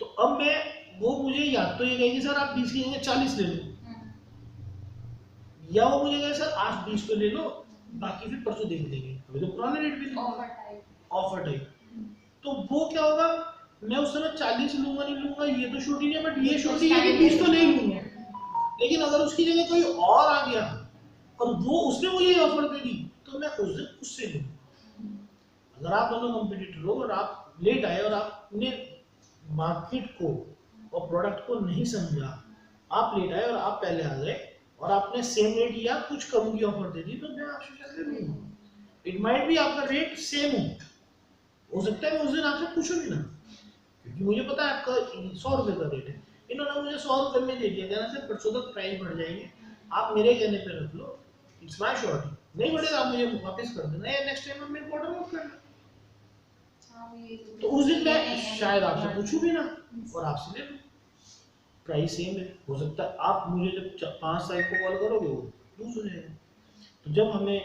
तो अब मैं वो मुझे याद तो ये कहेगी सर आप 20 की जगह 40 ले लो, या वो मुझे कहे सर आज 20 पे ले लो, बाकी फिर परसों देख लेंगे, अभी तो पुराने रेट पे ऑफर टाइप। तो वो क्या होगा, मैं उस समय 40 लूंगा नहीं लूंगा ये तो शूट ही नहीं है, बट ये शूट ही है कि 20 तो ले लूंगा। लेकिन अगर उसकी जगह कोई और आ गया और वो उसने मुझे ये ऑफर दे दी, तो मैं उस दिन उससे लूँ। अगर आप दोनों कॉम्पिटिटर हो और आप लेट आए और आपने मार्केट को और प्रोडक्ट को नहीं समझा, आप लेट आए और आप पहले आ गए और आपने सेम रेट या कुछ कम की ऑफर दे दी, तो मैं आपसे चल लूंगा। इट माइट भी आपका रेट सेम हो सकता है मैं उस दिन आपसे पूछूं भी ना, क्योंकि मुझे पता है आपका 100 रुपये का रेट है, इन्होंने मुझे 100 रुपये में दे दिया, कहना से परसों तक प्राइस बढ़ जाएंगे, आप मेरे कहने पे रख लो, इट्स माय शॉर्ट, नहीं बढ़ेगा आप मुझे वापस कर देना या नेक्स्ट टाइम आप मेरे को ऑर्डर मत करना। तो उस दिन मैं शायद आपसे पूछूं भी ना और आपसे ले लूं, प्राइस सेम है। हो सकता है आप मुझे जब 5 तारीख को कॉल करोगे वो लूज हो जाएगा। तो जब हमें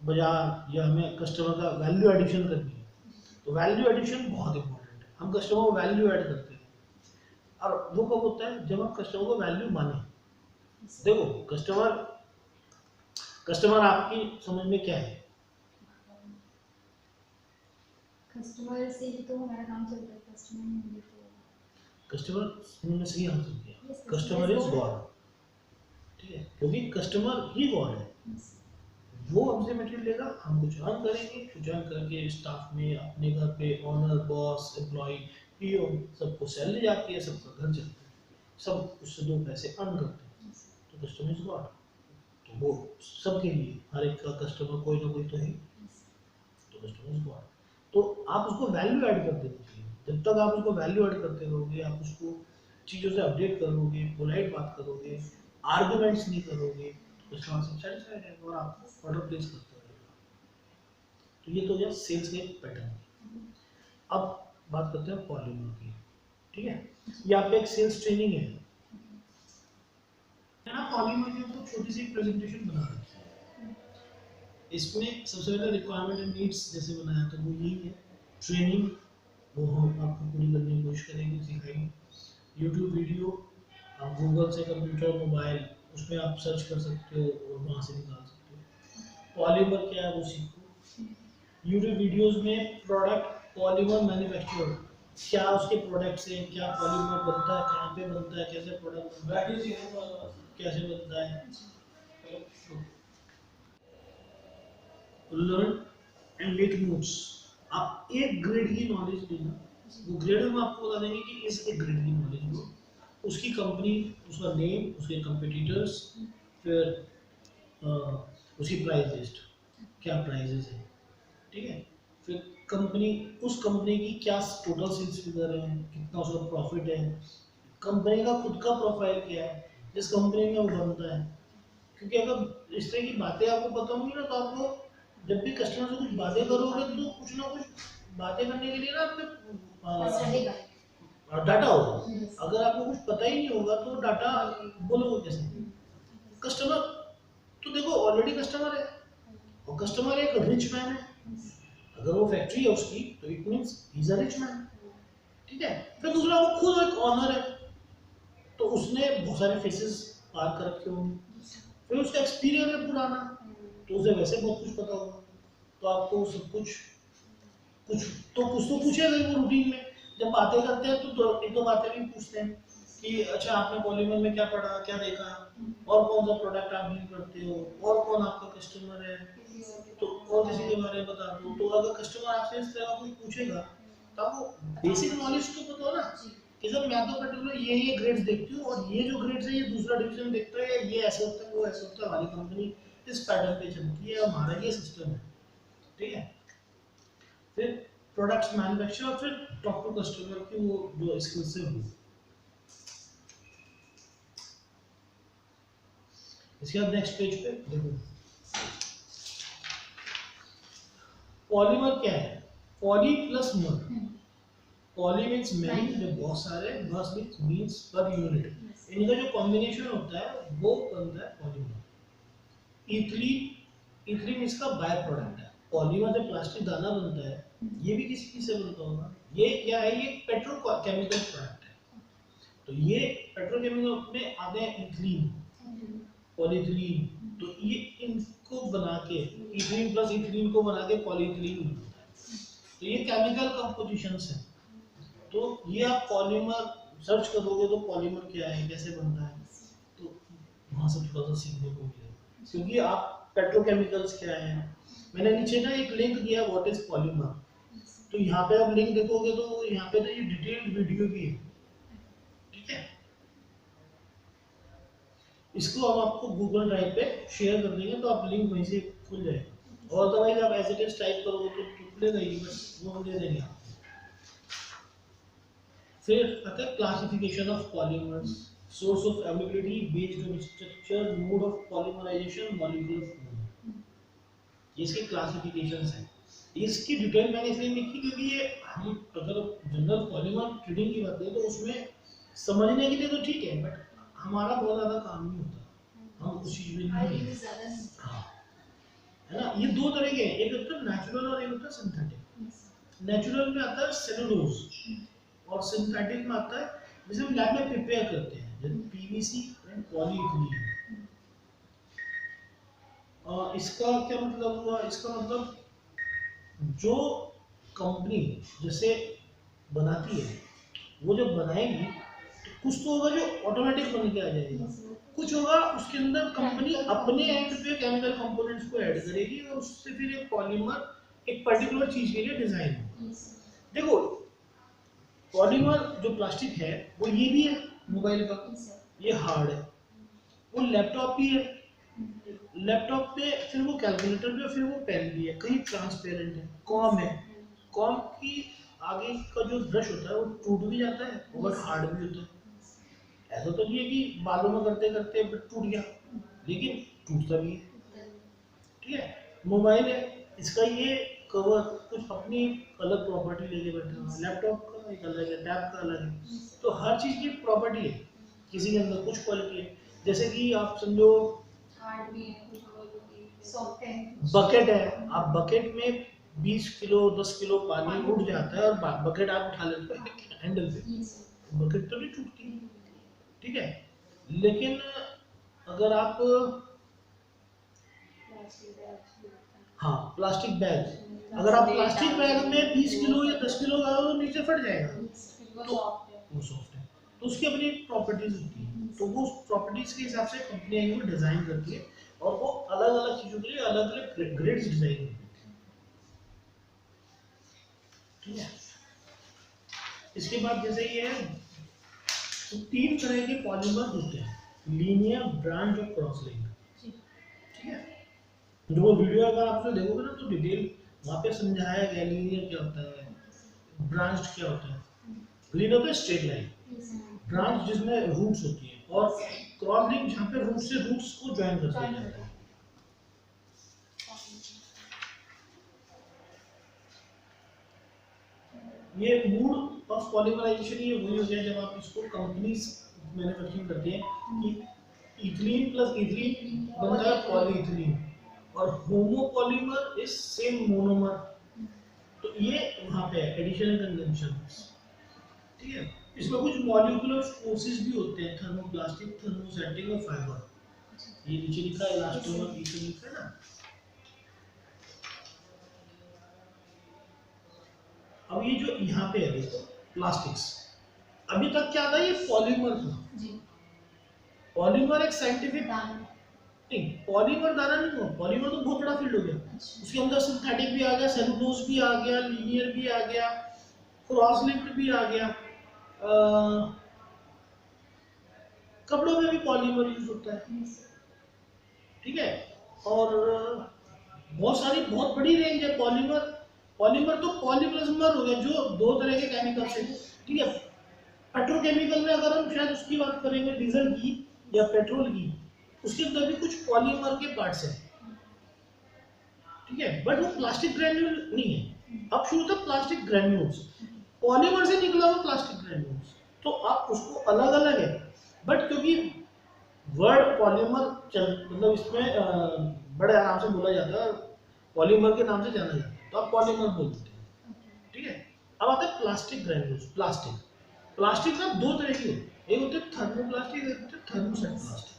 बाजार या हमें कस्टमर का वैल्यू एडिशन करनी है, तो वैल्यू एडिशन बहुत इंपॉर्टेंट है। हम कस्टमर को वैल्यू ऐड करते हैं, और वो कब होता है जब हम कस्टमर को वैल्यू माने। देखो कस्टमर आपकी समझ में क्या है, कस्टमर से ही तो हमारा काम चलता है, कस्टमर नहीं होंगे तो कस्टमर ने सही आंसर दिया, कस्टमर इज गॉड। ठीक है, क्योंकि कस्टमर ही गॉड है। वो हमसे मटेरियल लेगा, हम कुछ अर्न करेंगे, कुछ अर्न करके स्टाफ में अपने घर पे ओनर बॉस एम्प्लॉय पीओ सबको सैलरी जाती है, सबका घर चलता है, सब उससे 2 पैसे अर्न करते हैं। तो कस्टमर इज गॉड, तो वो सबके लिए हर एक का कस्टमर कोई ना कोई तो है, तो कस्टमर इज गॉड। तो आप उसको वैल्यू ऐड करते रहिए, जब तक आप उसको वैल्यू ऐड करते रहोगे, आप उसको चीज़ों से अपडेट करोगे, पोलाइट बात करोगे, आर्गुमेंट्स नहीं करोगे, तो कस्टमर सेटिस्फाइड रहेगा और आप ऑर्डर प्लेस करते रहेगा। तो ये तो हो गया सेल्स के पैटर्न। अब बात करते हैं पॉलीमर की। ठीक है, ये आपका एक सेल्स ट्रेनिंग है ना। पॉलीमर की तो छोटी सी प्रेजेंटेशन बना रखी है, इसमें सबसे पहले रिक्वायरमेंट एंड नीड्स जैसे बनाया तो वो यही है। ट्रेनिंग वो हम आपको पूरी करने की कोशिश करेंगे, सिखाएंगे। यूट्यूब वीडियो आप गूगल से कंप्यूटर मोबाइल उसमें आप सर्च कर सकते हो और वहाँ से निकाल सकते हो। पॉलीमर क्या है वो सीखो। यूट्यूब वीडियोस में प्रोडक्ट पॉलीमर मैन्युफैक्चर, क्या उसके प्रोडक्ट्स हैं, क्या पॉलीमर बनता है, कहाँ पे बनता है, कैसे प्रोडक्ट बनता है, कैसे बनता है। Learn and make notes. आप एक ग्रेड की नॉलेज लेना, वो ग्रेड हम आपको बता देंगे कि इस एक ग्रेड की नॉलेज लो, उसकी कंपनी, उसका नेम, उसके कंपटीटर्स, फिर उसकी प्राइस लिस्ट, क्या प्राइजेस है। ठीक है, फिर कंपनी, उस कंपनी की क्या टोटल सेल्स फिगर है, कितना उसका प्रॉफिट है, कंपनी का खुद का प्रोफाइल क्या है, जिस कंपनी में वो बनता है। क्योंकि अगर इस तरह की बातें आपको पता होंगी ना, तो आपको जब भी कस्टमर से कुछ बातें करोगे तो कुछ ना कुछ बातें करने के लिए ना आपके डाटा होगा। अगर आपको कुछ पता ही नहीं होगा तो डाटा बोलोगे कैसे। कस्टमर तो देखो ऑलरेडी कस्टमर है, और कस्टमर एक रिच मैन है। अगर वो फैक्ट्री है उसकी तो it means he is a rich man. ठीक है, फिर दूसरा वो खुद एक ऑनर है, तो उसने बहुत सारे फेसेस पार कर रखे होंगे, फिर उसका एक्सपीरियंस है पुराना, तो उसे वैसे बहुत कुछ पता होगा, तो आपको सब कुछ पूछेगा वो रूटीन में। जब बातें करते हैं तो एक दो बातें भी पूछते हैं कि अच्छा आपने पॉलीमर में क्या पढ़ा, क्या देखा, और कौन सा प्रोडक्ट आप डील करते हो, और कौन आपका कस्टमर है, तो और किसी के बारे में बता दो। तो अगर कस्टमर आपसे इस तरह का कोई पूछेगा तो आपको बेसिक नॉलेज तो पता हो ना कि सर मैं तो पर्टिकुलर ये ग्रेड्स देखती हूँ और ये जो ग्रेड्स है ये दूसरा डिवीजन देखता है, ये ऐसे होता है वो ऐसे होता है, हमारी कंपनी इस पैटर्न पे चलती है, हमारा ये सिस्टम है। ठीक है, फिर प्रोडक्ट्स मैन्युफैक्चर और फिर टॉक टू कस्टमर की वो जो स्किल्स से हो। इसके बाद नेक्स्ट पेज पे देखो पॉलीमर क्या है। पॉली प्लस मर, पॉली मीन्स मैनी, जो बहुत सारे, मर्स मीन्स पर यूनिट, इनका जो कॉम्बिनेशन होता है वो बनता है पॉलीमर। इथिलीन, इथिलीन इसका बाय प्रोडक्ट है। पॉलीमर जो प्लास्टिक दाना बनता है ये भी किसी चीज से बनता होगा। ये क्या है, ये पेट्रोकेमिकल प्रोडक्ट है। तो ये पेट्रोकेमिकल में आते हैं इथिलीन, पॉलीइथिलीन। तो ये इनको बना के इथिलीन प्लस इथिलीन को बना के पॉलीइथिलीन बनता है। तो ये केमिकल कंपोजिशंस है। तो ये आप पॉलीमर सर्च करोगे तो पॉलीमर क्या है, कैसे बनता है, तो वहाँ से थोड़ा सा सीखने को मिलेगा। क्योंकि आप पेट्रोकेमिकल्स क्या है, मैंने नीचे ना एक लिंक दिया व्हाट इज पॉलीमर, तो यहाँ पे आप लिंक देखोगे तो यहाँ पे ना ये डिटेल्ड वीडियो भी है। ठीक है, इसको हम आपको गूगल ड्राइव पे शेयर कर देंगे तो आप लिंक वहीं से खुल जाएगा। और अदरवाइज आप एज इट इज टाइप करोगे तो खुलेगा ही, बस वो हम दे देंगे आपको। फिर आता है classification of polymers, source of availability based on structure, mode of polymerisation, molecular form. ये इसके क्लासिफिकेशंस हैं। इसकी डिटेल मैंने इसलिए लिखी क्योंकि ये हम अगर जनरल पॉलीमर ट्रेडिंग की बात करें तो उसमें समझने के लिए तो ठीक है, बट हमारा बहुत ज़्यादा काम नहीं होता, हम उस चीज़ में नहीं हैं। हाँ, है ना। ये दो तरह के हैं, एक होता है नेचुरल और एक होता है सिंथेटिक। नेचुरल में आता है सेलुलोज और सिंथेटिक में आता है जैसे हम लैब में प्रिपेयर करते हैं, जैसे पीवीसी एंड पॉलीइथिलीन। इसका क्या मतलब हुआ, इसका मतलब जो कंपनी जैसे बनाती है वो जब बनाएगी तो कुछ तो होगा जो ऑटोमेटिक बन के आ जाएगा, कुछ होगा उसके अंदर कंपनी अपने एंड पे केमिकल कंपोनेंट्स को ऐड करेगी और उससे फिर एक पॉलीमर एक पर्टिकुलर चीज के लिए डिजाइन होगा। देखो पॉलीमर जो प्लास्टिक है वो ये भी है, मोबाइल का ये हार्ड है, वो लैपटॉप भी है, लैपटॉप पे फिर वो कैलकुलेटर भी है, फिर वो पेन भी है, कहीं ट्रांसपेरेंट है, कॉम है, कॉम की आगे का जो ब्रश होता है वो टूट भी जाता है और हार्ड भी होता है। ऐसा तो नहीं है कि बालों में करते करते टूट गया, लेकिन टूटता भी है। ठीक है, मोबाइल है, इसका ये कवर कुछ अपनी अलग प्रॉपर्टी लेके बैठा हुआ है, लैपटॉप का एक अलग है, टैब का अलग है। तो हर चीज़ की प्रॉपर्टी है, किसी के अंदर कुछ क्वालिटी है। जैसे कि आप समझो बकेट है, आप बकेट में 20 किलो 10 किलो पानी उठ जाता है और बकेट आप उठा लेते हो हैंडल पे, बकेट तो नहीं टूटती। ठीक है, लेकिन अगर आप हाँ प्लास्टिक बैग, अगर आप प्लास्टिक बैग में 20 किलो या 10 किलो डालो तो नीचे फट जाएगा, तो वो सॉफ्ट है। तो उसकी अपनी प्रॉपर्टीज होती है, तो वो प्रॉपर्टीज के हिसाब से कंपनी वो डिजाइन करती है और वो अलग अलग चीजों के लिए अलग अलग ग्रेड्स डिजाइन करती है। ठीक है, इसके बाद जैसे ये है तो 3 तरह के पॉलीमर होते हैं, लीनियर, ब्रांच और क्रॉस लिंक। ठीक है, जो वो वीडियो अगर आप देखोगे ना तो डिटेल वहाँ पे समझाया गया लीनियर क्या होता है, ब्रांच क्या होता है। लीनियर होता है स्ट्रेट लाइन, ब्रांच जिसमें रूट्स होती है, और क्रॉस लिंक जहाँ पे रूट से रूट्स को ज्वाइन कर दिया जाता है। ये मूड ऑफ पॉलीमराइजेशन ये वही हो गया जब आप इसको कंपनीज मैन्युफैक्चरिंग करती हैं कि इथिलीन प्लस इथिलीन बनता है पॉलीइथिलीन और होमोपॉलीमर इज सेम मोनोमर। तो ये वहाँ पे एडिशन एंड कंजम्पशन। ठीक है, इसमें कुछ मॉलिक्यूलर फोर्सेस भी होते हैं, थर्मोप्लास्टिक, थर्मोसेटिंग और फाइबर। ये नीचे लिखा है इलास्टोमर, पीछे लिखा है ना। अब ये जो यहाँ पे है देखो प्लास्टिक्स, अभी तक क्या था, ये पॉलीमर था। पॉलीमर एक साइंटिफिक नहीं, पॉलीमर दाना नहीं हुआ, पॉलीमर तो बहुत बड़ा फील्ड हो गया। अच्छा। उसके अंदर सिंथेटिक भी आ गया, सेलुलोज भी आ गया, लीनियर भी आ गया, क्रॉस लिंक्ड भी आ गया। कपड़ों में भी पॉलीमर यूज होता है, Yes. ठीक है। और बहुत सारी, बहुत बड़ी रेंज है पॉलीमर। पॉलीमर तो पॉलीमर हो गया जो दो तरह के केमिकल से, ठीक है। पेट्रोकेमिकल में अगर हम शायद उसकी बात करेंगे, डीजल की या पेट्रोल की, उसके अंदर भी कुछ पॉलीमर के पार्ट्स हैं, ठीक है, बट वो प्लास्टिक ग्रेन्यूल नहीं है। अब शुरू था प्लास्टिक ग्रेन्यूल्स, पॉलीमर से निकला हुआ प्लास्टिक ग्रेन्यूल्स, तो आप उसको अलग अलग है। बट क्योंकि वर्ड पॉलीमर चल, मतलब इसमें बड़े आराम से बोला जाता है, पॉलीमर के नाम से जाना जाता है, तो आप पॉलीमर बोल देते हैं, ठीक है। अब आता है प्लास्टिक ग्रेन्यूल्स। प्लास्टिक प्लास्टिक ना दो तरह की होती है, एक होते हैं थर्मोप्लास्टिक, एक होते हैं थर्मोसेट प्लास्टिक।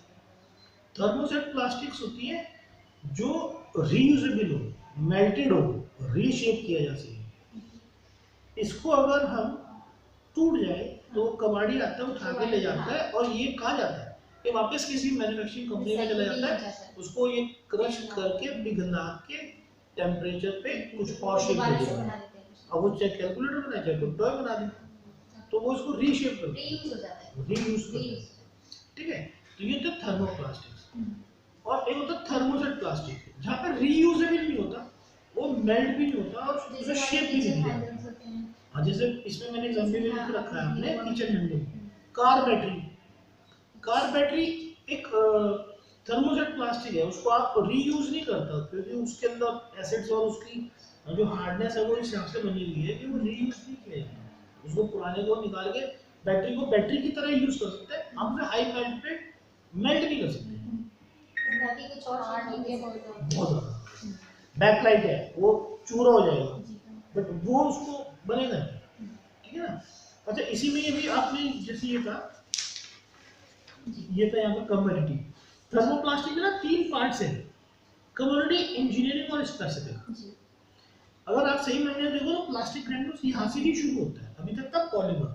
थर्मोसेट प्लास्टिक्स होती है जो रीयूजेबल हो, मेल्टेड हो, रीशेप किया जा सके। इसको अगर हम टूट जाए तो कबाड़ी आता है, उठा के ले जाता है, और ये कहा जाता है कि वापस किसी मैन्युफैक्चरिंग कंपनी में चला जाता है, उसको ये क्रश करके पिघला के टेम्परेचर पे कुछ और शेप दे देता है। अब वो चाहे कैलकुलेटर बनाए चाहे टॉय बना दे, तो वो इसको रीशेप करता है, रीयूज हो जाता है। रीयूज करता है, ठीक है। तो ये तो थर्मोप्लास्टिक्स। और एक होता है थर्मोसेट प्लास्टिक, जहाँ पे रीयूजेबल नहीं होता, वो मेल्ट भी नहीं होता और उसमें शेप भी नहीं दिया। हाँ, जैसे इसमें मैंने एग्जाम्पल में लिख रखा है आपने kitchen handle, car battery. Car battery एक थर्मोसेट प्लास्टिक है, उसको आप रीयूज नहीं करता क्योंकि उसके अंदर एसिड्स और उसकी जो हार्डनेस है वो इस हिसाब से बनी हुई है कि वो रीयूज नहीं किया जाता। उसको पुराने को निकाल के बैटरी को बैटरी की तरह यूज कर सकते हैं, हम उसे हाई मेल्ट पे मेल्ट नहीं कर सकते, बाकी कुछ और हार्ड हो गया बहुत बहुत ज्यादा। बैकलाइट है वो चूरा हो जाएगा, बट वो उसको बनेगा नहीं, ठीक है ना। अच्छा, इसी में ये भी आपने जैसे ये था यहाँ पर कम्युनिटी थर्मोप्लास्टिक में ना तीन पार्ट्स हैं, कम्युनिटी, इंजीनियरिंग और स्पेसिफिक। अगर आप सही मायने देखो तो प्लास्टिक ग्रेन्यूल्स यहाँ से ही शुरू होता है, अभी तक था पॉलीमर।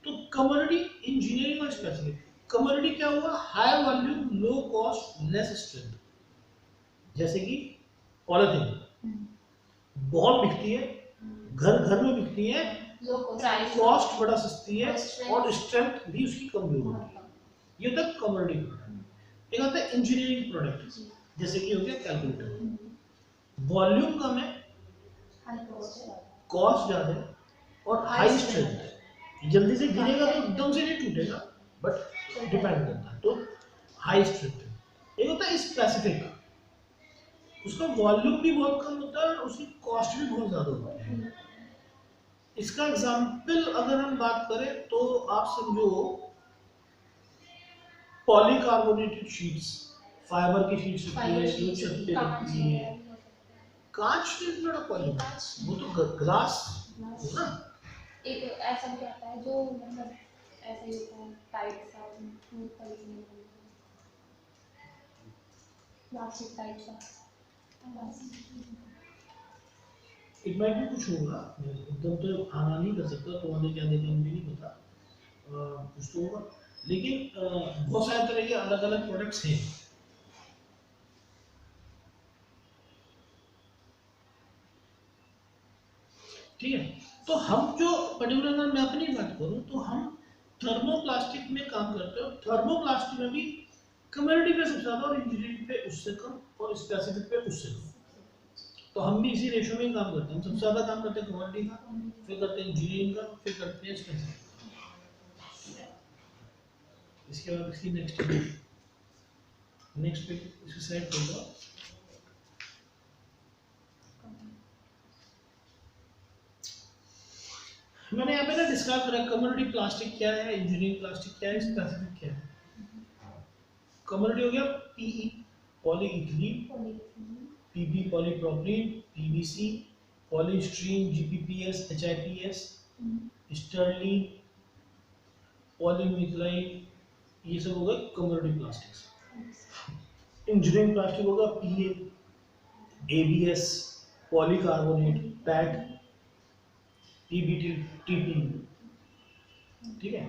तो कम्युनिटी, इंजीनियरिंग और स्पेसिफिक। कम्युनिटी क्या हुआ? High volume, low cost, less strength. जैसे कि पॉलिथीन बहुत बिकती है, घर घर में बिकती है, कॉस्ट बड़ा सस्ती है और स्ट्रेंथ भी उसकी कमजोर होती है। ये होता है कमोडिटी प्रोडक्ट। एक होता है इंजीनियरिंग प्रोडक्ट, जैसे कि हो गया कैलकुलेटर। वॉल्यूम कम है, कॉस्ट ज्यादा है और हाई स्ट्रेंथ है। जल्दी से गिरेगा तो एकदम से नहीं टूटेगा, बट डिपेंड करता है, तो हाई स्ट्रेंथ है। एक होता है स्पेसिफिक, उसका वॉल्यूम भी बहुत कम होता है और उसकी कॉस्ट भी बहुत ज्यादा होती है। इसका एग्जाम्पल अगर हम बात करें तो आप समझो पॉलीकार्बोनेटेड शीट्स, फाइबर की शीट्स होती है जो छत पे लगती है। कांच इज नॉट अ पॉलीमर, वो तो ग्लास है ना। एक ऐसा भी आता है जो मतलब ऐसे ही होता है, टाइट सा प्लास्टिक टाइप सा। इट माइट भी कुछ होगा, एकदम तो आना नहीं कर सकता, तो उन्होंने क्या देखा मुझे नहीं पता, कुछ तो होगा। लेकिन बहुत सारे तरह के अलग अलग प्रोडक्ट्स हैं। ठीक है, तो हम जो पर्टिकुलर, अगर मैं अपनी बात करूं तो हम थर्मोप्लास्टिक में काम करते हो। थर्मोप्लास्टिक में भी कम्युनिटी पे सबसे ज्यादा और इंजीनियरिंग पे उससे कम और स्पेसिफिक पे उससे कम। तो हम भी इसी रेशो में ही काम करते हैं। हम सबसे ज्यादा काम करते हैं कम्युनिटी का, फिर करते हैं इंजीनियरिंग का, फिर करते हैं स्पेसिफिक। इसके बाद इसकी नेक्स्ट पे इसकी साइड होगा। मैंने यहाँ पे ना डिस्क्राइब करा कम्युनिटी प्लास्टिक क्या है, इंजीनियरिंग प्लास्टिक क्या है, स्पेसिफिक क्या है। कम्युनिटी हो गया PE polyethylene, PB polypropylene, PVC, polystyrene, GPPS, HIPS, स्टर्लिन, पॉलीमिथाइल, ये सब हो गए कम्युनिटी प्लास्टिक्स। इंजीनियरिंग प्लास्टिक होगा PA, ABS, polycarbonate, PET, PBT, TP. ठीक है,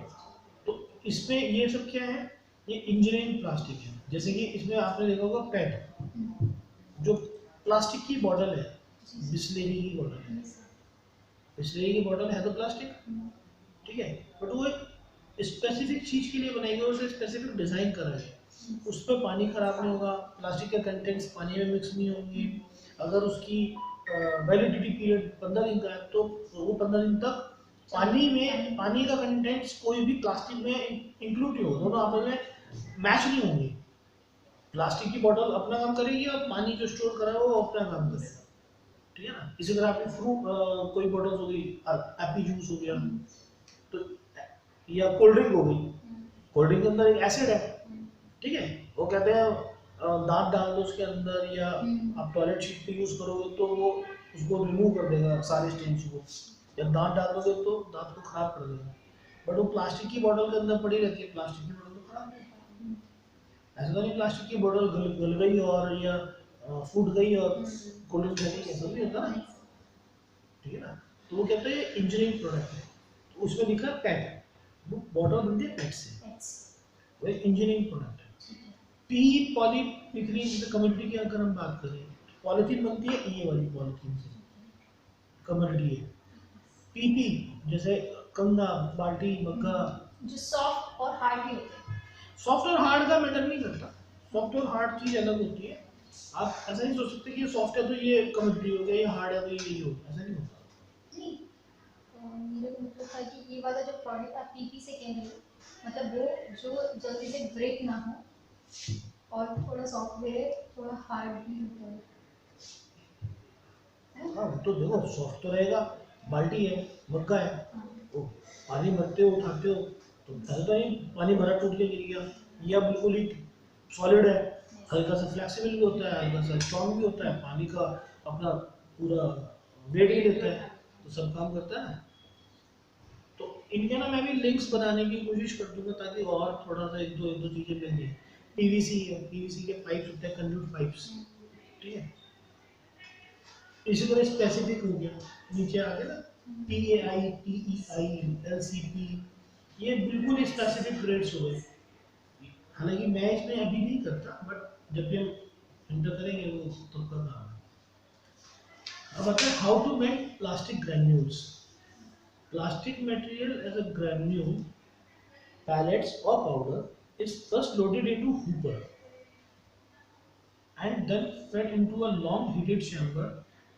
तो इसमें ये सब क्या है? ये इंजीनियरिंग प्लास्टिक है। जैसे कि इसमें आपने देखा होगा पेट, जो प्लास्टिक की बॉटल है, बिस्लेरी की बॉटल है, बिस्लेरी की बॉटल है तो प्लास्टिक, ठीक है, बट वो एक स्पेसिफिक चीज के लिए बनाई गई, उसे स्पेसिफिक डिजाइन करा है, उस पर पानी खराब नहीं होगा, प्लास्टिक के कंटेंट्स पानी में मिक्स नहीं होंगे। अगर उसकी वैलिडिटी पीरियड 15 दिन का है तो वो 15 दिन तक पानी का कंटेंट्स कोई भी प्लास्टिक में इंक्लूड नहीं होगा, दोनों आपस में मैच नहीं होंगे। प्लास्टिक की बोतल अपना काम करेगी और पानी जो स्टोर करा है वो अपना काम करेगा, ठीक है ना। इसी तरह आपकी फ्रूट कोई बोतल हो गई, एप्पी जूस हो गया, तो या कोल्ड ड्रिंक हो गई, कोल्ड ड्रिंक के अंदर एक एसिड है, ठीक है, वो कहते हैं दांत डाल दो उसके अंदर, या आप टॉयलेट शीट पे यूज करोगे तो वो उसको रिमूव कर देगा सारे स्टेन्स को, या दांत डाल दोगे तो दांत को खराब कर देगा। बट वो प्लास्टिक की बोतल के अंदर पड़ी रहती है, प्लास्टिक की बोतल तो खराब नहीं, ऐसा तो नहीं प्लास्टिक की बोतल गल गई और या फूट गई और कोल्ड ड्रिंक चली, ऐसा नहीं होता ना, ठीक है ना। तो वो कहते हैं इंजीनियरिंग प्रोडक्ट है, तो उसमें लिखा है पेट, वो बॉटल बनती है पेट से, वो एक इंजीनियरिंग प्रोडक्ट है। पी पॉलीपिथीन कम्युनिटी की अगर हम बात करें, पॉलीथीन बनती है ये वाली पॉलीथीन से, कम्युनिटी है। पीपी जैसे कंगा, बाल्टी, मग्गा, जो सॉफ्ट और हार्ड भी होते हैं। सॉफ्ट और हार्ड का मैटर नहीं करता, सॉफ्ट और हार्ड चीज अलग होती है। आप ऐसा नहीं सोच सकते कि ये सॉफ्ट है तो ये कम्युनिटी हो गया, ये हार्ड है तो ये हो गया, ऐसा नहीं होता। नहीं, मेरे को मतलब था कि ये वाला जो प्रोडक्ट आप पीपी से कह रहे हो, मतलब वो जो जल्दी से ब्रेक ना हो और थोड़ा सॉफ्टवेयर है, थोड़ा हार्ड भी होता है। हाँ तो देखो सॉफ्ट तो रहेगा, बाल्टी है, मग्गा है, वो पानी भरते हो उठाते हो तो ऐसा तो नहीं पानी भरा टूट के गिर गया, या बिल्कुल ही सॉलिड है, हल्का सा फ्लेक्सिबल भी होता है, हल्का सा स्ट्रॉन्ग भी होता है, पानी का अपना पूरा वेट ही लेता है, तो सब काम करता है ना। तो इनके ना मैं भी लिंक्स बनाने की कोशिश कर दूंगा ताकि और थोड़ा सा एक दो चीजें मिल जाए। पीवीसी है, पीवीसी के पाइप्स होते हैं, कंड्यूट पाइप्स, ठीक है। इसी तरह स्पेसिफिक हो गया, नीचे आ गया ना, PAI, PEI, LCP, ये बिल्कुल स्पेसिफिक ग्रेड्स हो गए। हालांकि मैं इसमें अभी नहीं करता, बट जब भी हम इंटर करेंगे वो तब का काम है। अब आता है how to make plastic granules. Plastic material as a granule, pellets or powder is first loaded into hooper and then fed into a long heated chamber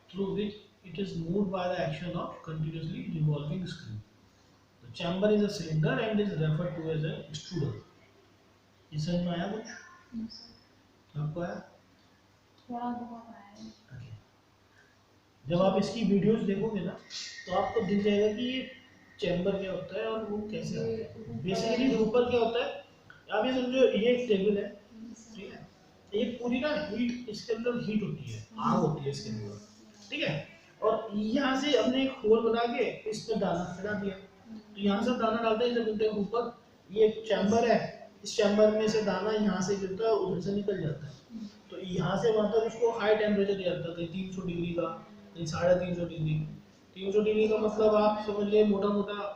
through which it is moved by the action of continuously revolving screw. The chamber is a cylinder and is referred to as a extruder. ये समझ में आया कुछ? आपको आया? थोड़ा बहुत आया है। Okay. जब आप इसकी वीडियोस देखोगे ना तो आपको दिख जाएगा कि ये चैम्बर क्या होता है और वो कैसे आता है। बेसिकली ऊपर क्या होता है, आप ये समझो ये एक टेबल है, ठीक है, ये पूरी ना हीट इसके अंदर हीट होती है, आग होती है इसके अंदर, ठीक है, और यहाँ से हमने एक होल बना के इसमें दाना फैला दिया, तो यहाँ से दाना डालते हैं जब उनके ऊपर, ये चैम्बर है, इस चैम्बर में से दाना यहाँ से गिरता है उधर से निकल जाता है, तो यहाँ से वहाँ तक उसको हाई टेम्परेचर दिया जाता है, कहीं 300 डिग्री का, कहीं 350 डिग्री। 300 डिग्री का मतलब आप समझ लिए मोटा मोटा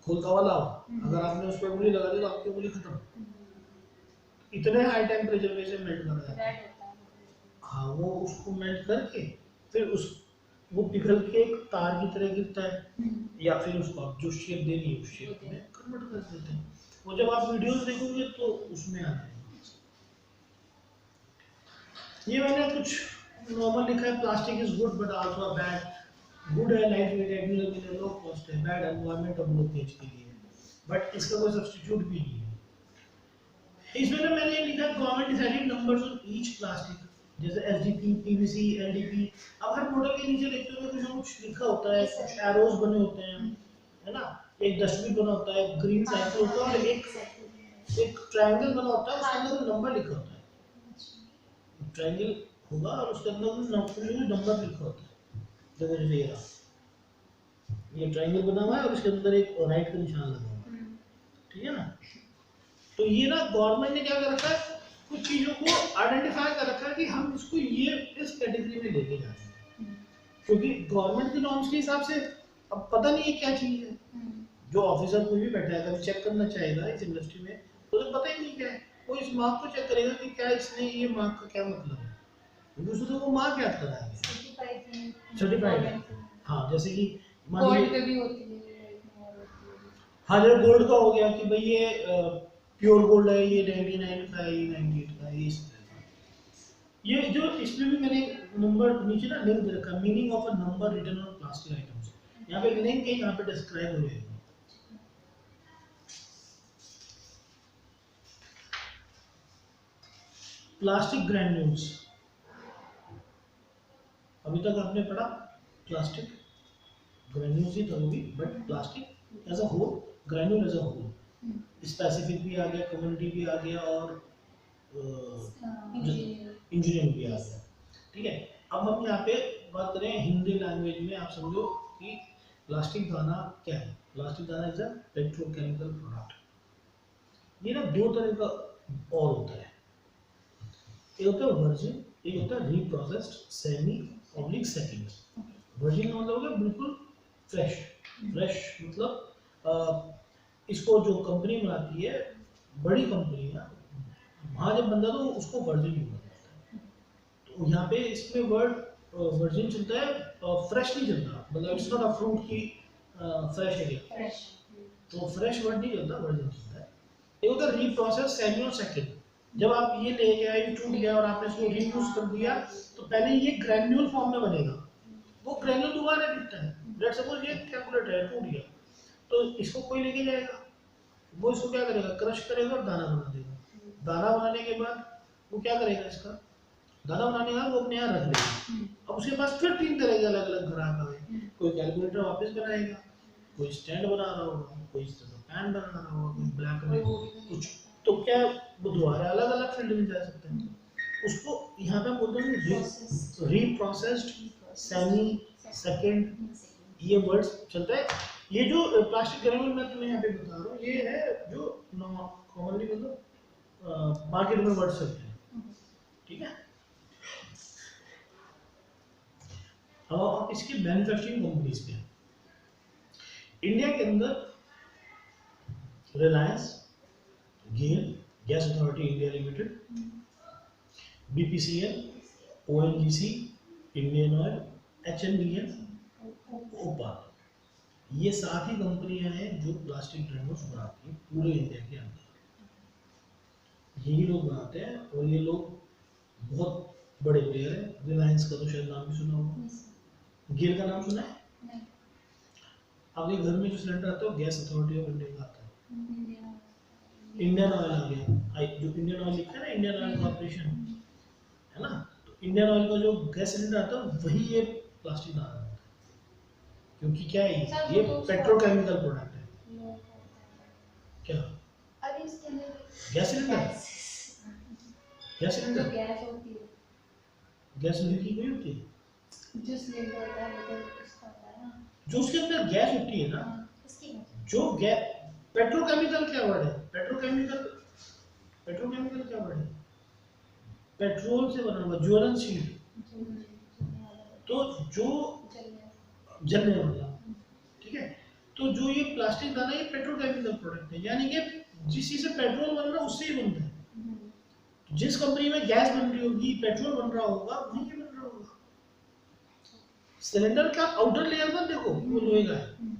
खोलता वाला हो, अगर आपने उस पर उंगली लगा दी तो आपकी उंगली खत्म, इतने हाई टेम्परेचर में से मेल्ट कर जाता है। हाँ वो उसको मेल्ट करके फिर उस वो पिघल के एक तार की तरह गिरता है, या फिर उसको आप जो शेप देनी है उस शेप में कन्वर्ट कर देते हैं। वो जब आप वीडियोस देखोगे तो उसमें आ जाएगा। ये मैंने कुछ नॉर्मल लिखा है, plastic is good but also bad. Good है, लाइट वेट है, ड्यूरेबल है, लो कॉस्ट है, बैड एनवायरमेंट और लो पेज के लिए, बट इसका कोई सब्स्टिट्यूट भी नहीं है। इसमें ना मैंने लिखा government decided numbers on each plastic, जैसे एसडीपी, पीवीसी, एलडीपी। अब हर प्रोडक्ट के नीचे देखते हो कुछ ना कुछ लिखा होता है, कुछ एरोज बने होते हैं, है ना, एक डस्टबिन बना होता है, ग्रीन साइकिल होता है और एक ट्रायंगल बना होता है, उसके अंदर नंबर लिखा होता है। ट्रायंगल होगा और उसके अंदर नंबर लिखा होता है। देखो जैसे ये ट्रायंगल बना हुआ है और उसके अंदर एक राइट का निशान लगा हुआ है, ठीक है ना। तो ये ना गवर्नमेंट ने क्या कर रखा है, कुछ चीजों को आइडेंटिफाई कर रखा है कि हम इसको ये इस कैटेगरी में लेके जा रहे हैं, क्योंकि गवर्नमेंट के नॉर्म्स के हिसाब से अब पता नहीं है क्या चीज है। जो ऑफिसर कोई भी बैठा है अगर चेक करना चाहेगा इस इंडस्ट्री में तो उसे पता ही नहीं क्या है, वो इस मार्क को चेक करेगा कि क्या इसने ये मार्क का क्या मतलब है, क्योंकि उसे तो वो मार्क याद कराएंगे। सर्टिफाइड हैं, सर्टिफाइड है। गवर्नमेंट से। हाँ, जैसे कि मान गोल्ड लीजिए, पे भी होती है, इसमें और होती है। हाँ जैसे गोल्ड का हो गया कि भाई ये प्योर गोल्ड है, ये 99 का है, ये 98 का है, ये इस तरह का। ये जो इसमें भी मैंने नंबर नीचे ना लिंक दे रखा, meaning of a number written on plastic items, यहाँ पे लिंक है, यहाँ पे डिस्क्राइब हो जाएगा। प्लास्टिक ग्रैन्यूल्स, अभी तक आपने पढ़ा प्लास्टिक ग्रैन्यूल्स ही था वो भी, but plastic as a whole, granule as a whole, specific भी आ गया, कम्युनिटी भी आ गया, और इंजीनियरिंग भी आ गया। ठीक है, अब हम यहाँ पे बात करें हिंदी लैंग्वेज में, आप समझो कि प्लास्टिक दाना क्या है। प्लास्टिक दाना इज अ पेट्रोकेमिकल प्रोडक्ट। ये ना दो तरह का और होता है, एक होता है वर्जिन, एक होता है रीप्रोसेस्ड सेमी ऑब्लिक सेकंड। वर्जिन का मतलब हो गया बिल्कुल फ्रेश। फ्रेश मतलब इसको जो कंपनी बनाती है, बड़ी कंपनी है, वहाँ जब बनता है तो उसको वर्जिन ही बोला जाता है। तो यहाँ पे इसमें वर्ड वर्जिन चलता है, फ्रेश नहीं चलता, मतलब इट्स नॉट अ फ्रूट की फ्रेश है क्या, फ्रेश। तो फ्रेश वर्ड नहीं चलता, वर्जिन चलता है। एक होता है रीप्रोसेस सेमी और सेकंड। जब आप ये ले गए, ये टूट गया और आपने इसको रीयूज कर दिया, तो पहले ये ग्रैन्यूल फॉर्म में बनेगा, वो ग्रैन्यूल दोबारा दिखता है। लेट सपोज ये कैलकुलेटर है, टूट गया, तो इसको कोई लेके जाएगा, वो इसको क्या करेगा, क्रश करेगा और दाना बना देगा। दाना बनाने के बाद वो क्या करेगा, इसका दाना बनाने का वो अपने यहाँ रख देगा। अब उसके पास फिर 3 तरह के अलग अलग ग्राहक आए, कोई कैलकुलेटर वापस बनाएगा, कोई स्टैंड बना रहा होगा, कोई इस तरह पैन बना रहा होगा, कुछ ब्लैक में कुछ, तो क्या वो दोबारा अलग अलग फील्ड में जा सकते हैं। उसको यहाँ पे बोलते हैं रीप्रोसेस्ड सेमी सेकंड, ये वर्ड्स चलता है। ये जो प्लास्टिक ग्रैन्यूल मैं तुम्हें यहाँ पे बता रहा हूँ, ये है जो कॉमनली मतलब मार्केट में वर्ड्स चलते हैं। ठीक है, अब आप इसकी मैन्युफैक्चरिंग कंपनीज पे, इंडिया के अंदर Reliance, GAIL, gas authority India limited, BPCL, ONGC, Indian Oil, HNBL, OPaL, ये 7 ही कंपनियां हैं जो प्लास्टिक ग्रैन्यूल्स बनाती हैं पूरे इंडिया के अंदर। यही लोग बनाते हैं, और ये लोग बहुत बड़े प्लेयर हैं। रिलायंस का तो शायद नाम भी सुना होगा, गेल का नाम सुना है? नहीं। आपके घर में जो सिलेंडर आता है वो गैस अथॉरिटी ऑफ इंडिया का आता है। इंडियन ऑयल आ गया, जो इंडियन ऑयल लिखा है ना, इंडियन ऑयल कॉर्पोरेशन, है ना, तो इंडियन ऑयल का जो गैस सिलेंडर आता है वही ये प्लास्टिक दाना होता है, क्योंकि क्या है ये पेट्रोकेमिकल प्रोडक्ट है। क्या अरे इसके अंदर गैस सिलेंडर, गैस जो सिलेंडर, गैस होती है, गैस लीक हुई होती है, जो सिलेंडर होता है वो तो इसका होता है ना। जो उसके अंदर गैस होती है ना, इसकी वजह जो गैस, पेट्रोकेमिकल क्या वर्ड है, पेट्रोकेमिकल, पेट्रोकेमिकल क्या वर्ड है, पेट्रोल से बना हुआ, ज्वलनशील, तो जो जलने वाला। ठीक है, तो जो ये प्लास्टिक दाना ये पेट्रोकेमिकल प्रोडक्ट है, यानी कि जिस चीज से पेट्रोल बन रहा है उससे ही बनता है। जिस कंपनी में गैस बन रही होगी, पेट्रोल बन रहा होगा, वहीं ये बन रहा होगा। सिलेंडर का आउटर लेयर मत देखो, वो लोहे का है।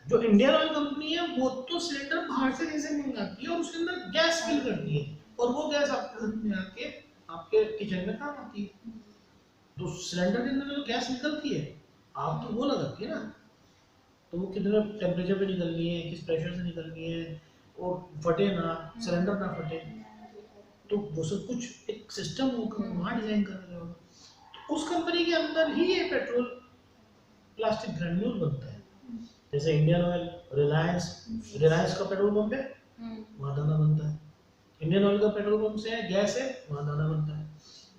जो इंडियन ऑयल कंपनी है वो तो सिलेंडर बाहर से जैसे मंगाती है और उसके अंदर गैस फिल करती है, और वो गैस आपके घर में आके आपके किचन में काम आती है। तो सिलेंडर के अंदर जो गैस निकलती है, आग तो वो लगाती है ना, तो वो कितने टेम्परेचर पे निकलनी है, किस प्रेशर से निकलनी है, और फटे ना, सिलेंडर ना फटे, तो वो सब कुछ एक सिस्टम होगा, वहाँ डिजाइन करना होगा। तो उस कंपनी के अंदर ही ये पेट्रोल प्लास्टिक ग्रैन्यूल बनता है। जैसे इंडियन ऑयल, रिलायंस, रिलायंस का पेट्रोल पंप है, वहाँ दाना बनता है। इंडियन ऑयल का पेट्रोल पंप से है, गैस है, वहाँ दाना बनता है।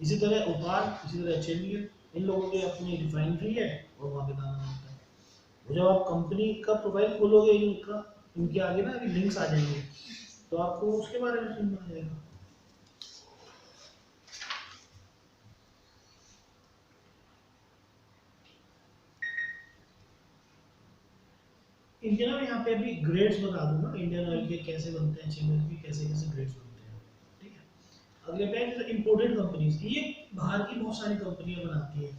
इसी तरह ओपाल, इसी तरह एचएनबीएल, इन लोगों की अपनी रिफाइनरी है और वहाँ पे दाना बनता है। जब आप कंपनी का प्रोफाइल खोलोगे इनका, इनके आगे ना लिंक्स आ जाएंगे, तो आपको उसके बारे में सुनना आ जाएगा। इंडियन ऑयल यहाँ पे अभी ग्रेड्स बता दूंगा, इंडियन ऑयल के कैसे बनते हैं, एचएमएल के कैसे कैसे ग्रेड्स बनते हैं, ठीक है। अगले पे जैसे इंपोर्टेड कंपनीज, ये बाहर की बहुत सारी कंपनियां बनाती हैं,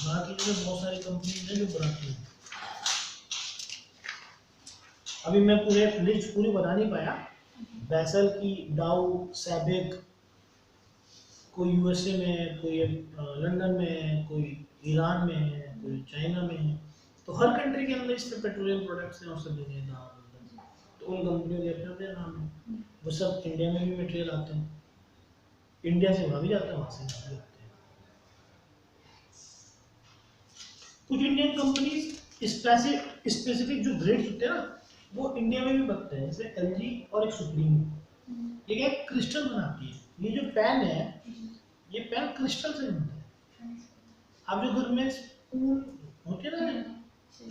बाहर की जगह बहुत सारी कंपनीज हैं जो बनाती हैं। अभी मैं पूरे लिस्ट पूरी बना नहीं पाया, बैसल की, डाउ, सैबिक, कोई यूएसए में है, कोई लंदन में है, कोई ईरान में है, कोई चाइना में है, तो हर कंट्री के अंदर इसमें पेट्रोलियम प्रोडक्ट्स हैं और सब जगह नाम है। तो उन कंपनियों के अपने अपने नाम है, वो सब इंडिया में भी मटेरियल आते हैं, इंडिया से वहाँ भी जाता है, वहाँ से यहाँ भी आते हैं। कुछ इंडियन कंपनीज स्पेसिफिक जो ग्रेड्स होते हैं ना, वो इंडिया में भी बनते हैं, जैसे एलजी और एक सुप्रीम, ये क्या क्रिस्टल बनाती है। ये जो पेन है, ये पेन क्रिस्टल से बनता है। आप जो घर में स्पून होते हैं ना,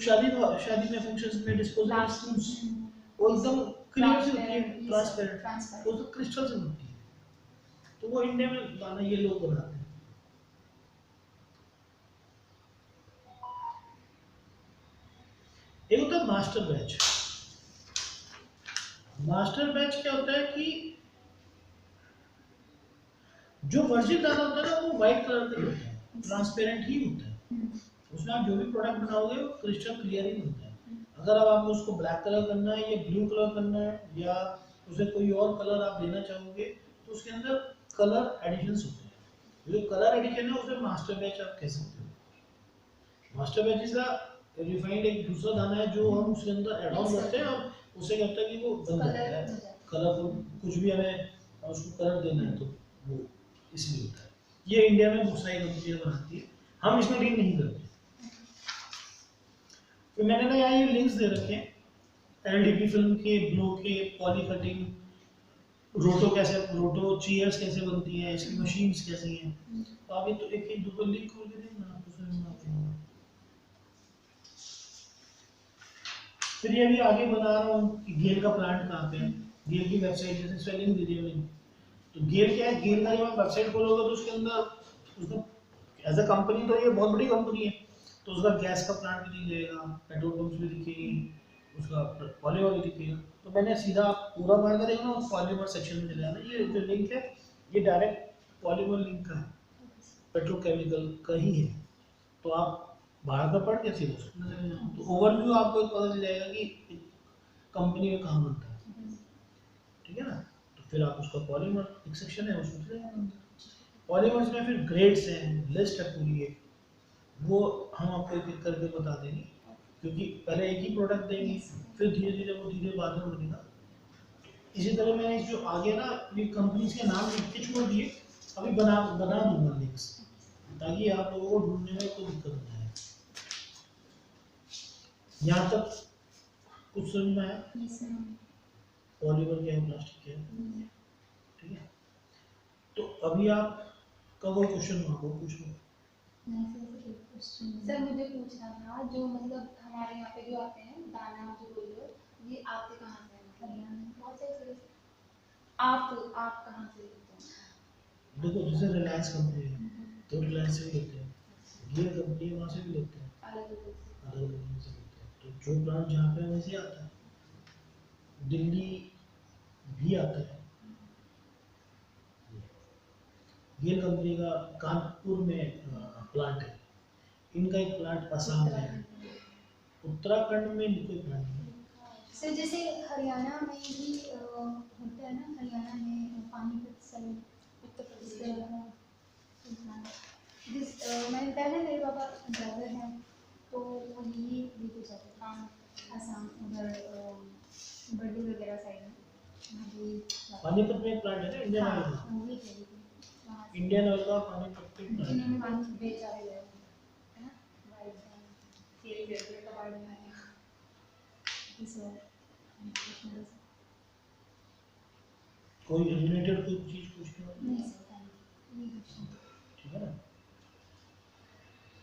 शादी में फंक्शंस में डिस्पोजेबल स्पून्स, वो एकदम क्लियर से होती है, ट्रांसपेरेंट, वो तो क्रिस्टल से बनती है। तो वो इंडिया में गाना ये लोग बनाते हैं। एक होता है मास्टर बैच। मास्टर बैच क्या होता है कि जो वर्जिन दाना होता है ना, वो व्हाइट कलर का होता है, ट्रांसपेरेंट ही होता है। उसमें आप जो भी प्रोडक्ट बनाओगे वो क्रिस्टल क्लियर ही बनता है। अगर अब आपको उसको ब्लैक कलर करना है या ब्लू कलर करना है या उसे कोई और कलर आप देना चाहोगे, तो उसके अंदर कलर एडिशंस होते हैं। जो कलर एडिशन है उसे मास्टर बैच आप कह सकते हो। मास्टर बैच इज रिफाइंड एक दूसरा दाना है जो हम उसके अंदर ऐड ऑन करते हैं और उसे कहता है कि वो बन जाता है कलरफुल, कुछ भी हमें उसको कलर देना है तो वो इसलिए होता है। ये इंडिया में बहुत सारी कंपनियां बनाती है, हम इसमें डील नहीं करते। तो मैंने ना यहाँ ये लिंक्स दे रखे हैं, एलडीपी फिल्म के, ब्लो के, पॉली कटिंग, रोटो चेयर्स कैसे बनती हैं, इसकी मशीन्स कैसी हैं। तो आप ये तो एक एक दो लिंक खोल के देखना, आपको समझ में आ जाएगा। फिर ये भी आगे बता रहा हूँ कि गेल का प्लांट कहाँ पे है, गेल की वेबसाइट जैसे स्पेलिंग दे दिया मैंने। तो गेल क्या है, गेल का जब आप वेबसाइट खोलोगे तो उसके अंदर उसका एज अ कंपनी तो ये बहुत बड़ी कंपनी है, तो उसका गैस का प्लांट भी दिखेगा, पेट्रोल पंप्स भी दिखेगी, उसका पॉलीमर भी दिखेगा। तो मैंने सीधा आप पूरा पढ़ कर देखना, उस पॉलीमर सेक्शन में चले जाना। ये जो लिंक है ये डायरेक्ट पॉलीमर लिंक का है, पेट्रोकेमिकल का ही है। तो आप बाहर का पढ़ के सीधे उसमें चले जाना, तो ओवरव्यू आपको पता चल जाएगा कि कंपनी में कहाँ बनता है, ठीक है ना। तो फिर आप उसका पॉलीमर एक सेक्शन है उसमें चले जाना। पॉलीमर्स में फिर ग्रेड्स हैं, लिस्ट है पूरी एक, वो हम आपको एक एक करके बता देंगे, क्योंकि पहले एक ही प्रोडक्ट देंगे, फिर धीरे धीरे वो धीरे बाद में बनेगा। इसी तरह मैंने जो आगे ना ये कंपनीज के नाम लिख के छोड़ दिए, अभी बना बना दूंगा लिंक्स, ताकि आप लोगों को ढूंढने में कोई दिक्कत ना आए। यहाँ तक कुछ समझ में आया? पॉलीमर क्या है, प्लास्टिक क्या है, ठीक है। तो अभी आप का कोई क्वेश्चन मांगो, पूछ लो। सर मुझे पूछना था, जो मतलब हमारे यहाँ पे जो आते हैं दाना जो बोल रहे हो, ये आते कहाँ से हैं? मतलब बहुत सारी जगह से। आप कहाँ से लेते हैं? देखो जैसे रिलायंस कंपनी है तो रिलायंस से भी लेते हैं, ये कंपनी है वहाँ से भी लेते हैं, अलग अलग से। अलग अलग से लेते हैं। तो जो ब्रांड जहाँ पे है वैसे आता है, दिल्ली भी आता है। ये कंपनी का कानपुर में प्लांट है, इनका एक प्लांट असम में है, उत्तराखंड में कोई प्लांट नहीं है। सर जैसे हरियाणा में भी होता है ना, हरियाणा में पानीपत साइड, उत्तर प्रदेश मैंने पहले मेरे पापा ड्राइवर हैं, तो वो यही लेके जाते काम आसाम उधर बर्डी वगैरह साइड में पानीपत में एक प्लांट है ना इंडियन ऑयल का, वो भी कह रही थी इंडियन ऑयल का पानीपत में प्लांट जिन्होंने है। पानी बेचा है ना, वाइट तेल पेट्रोल का बाइक में कोई रिलेटेड कोई चीज पूछनी हो, नहीं सर, थैंक यू, ठीक है ना।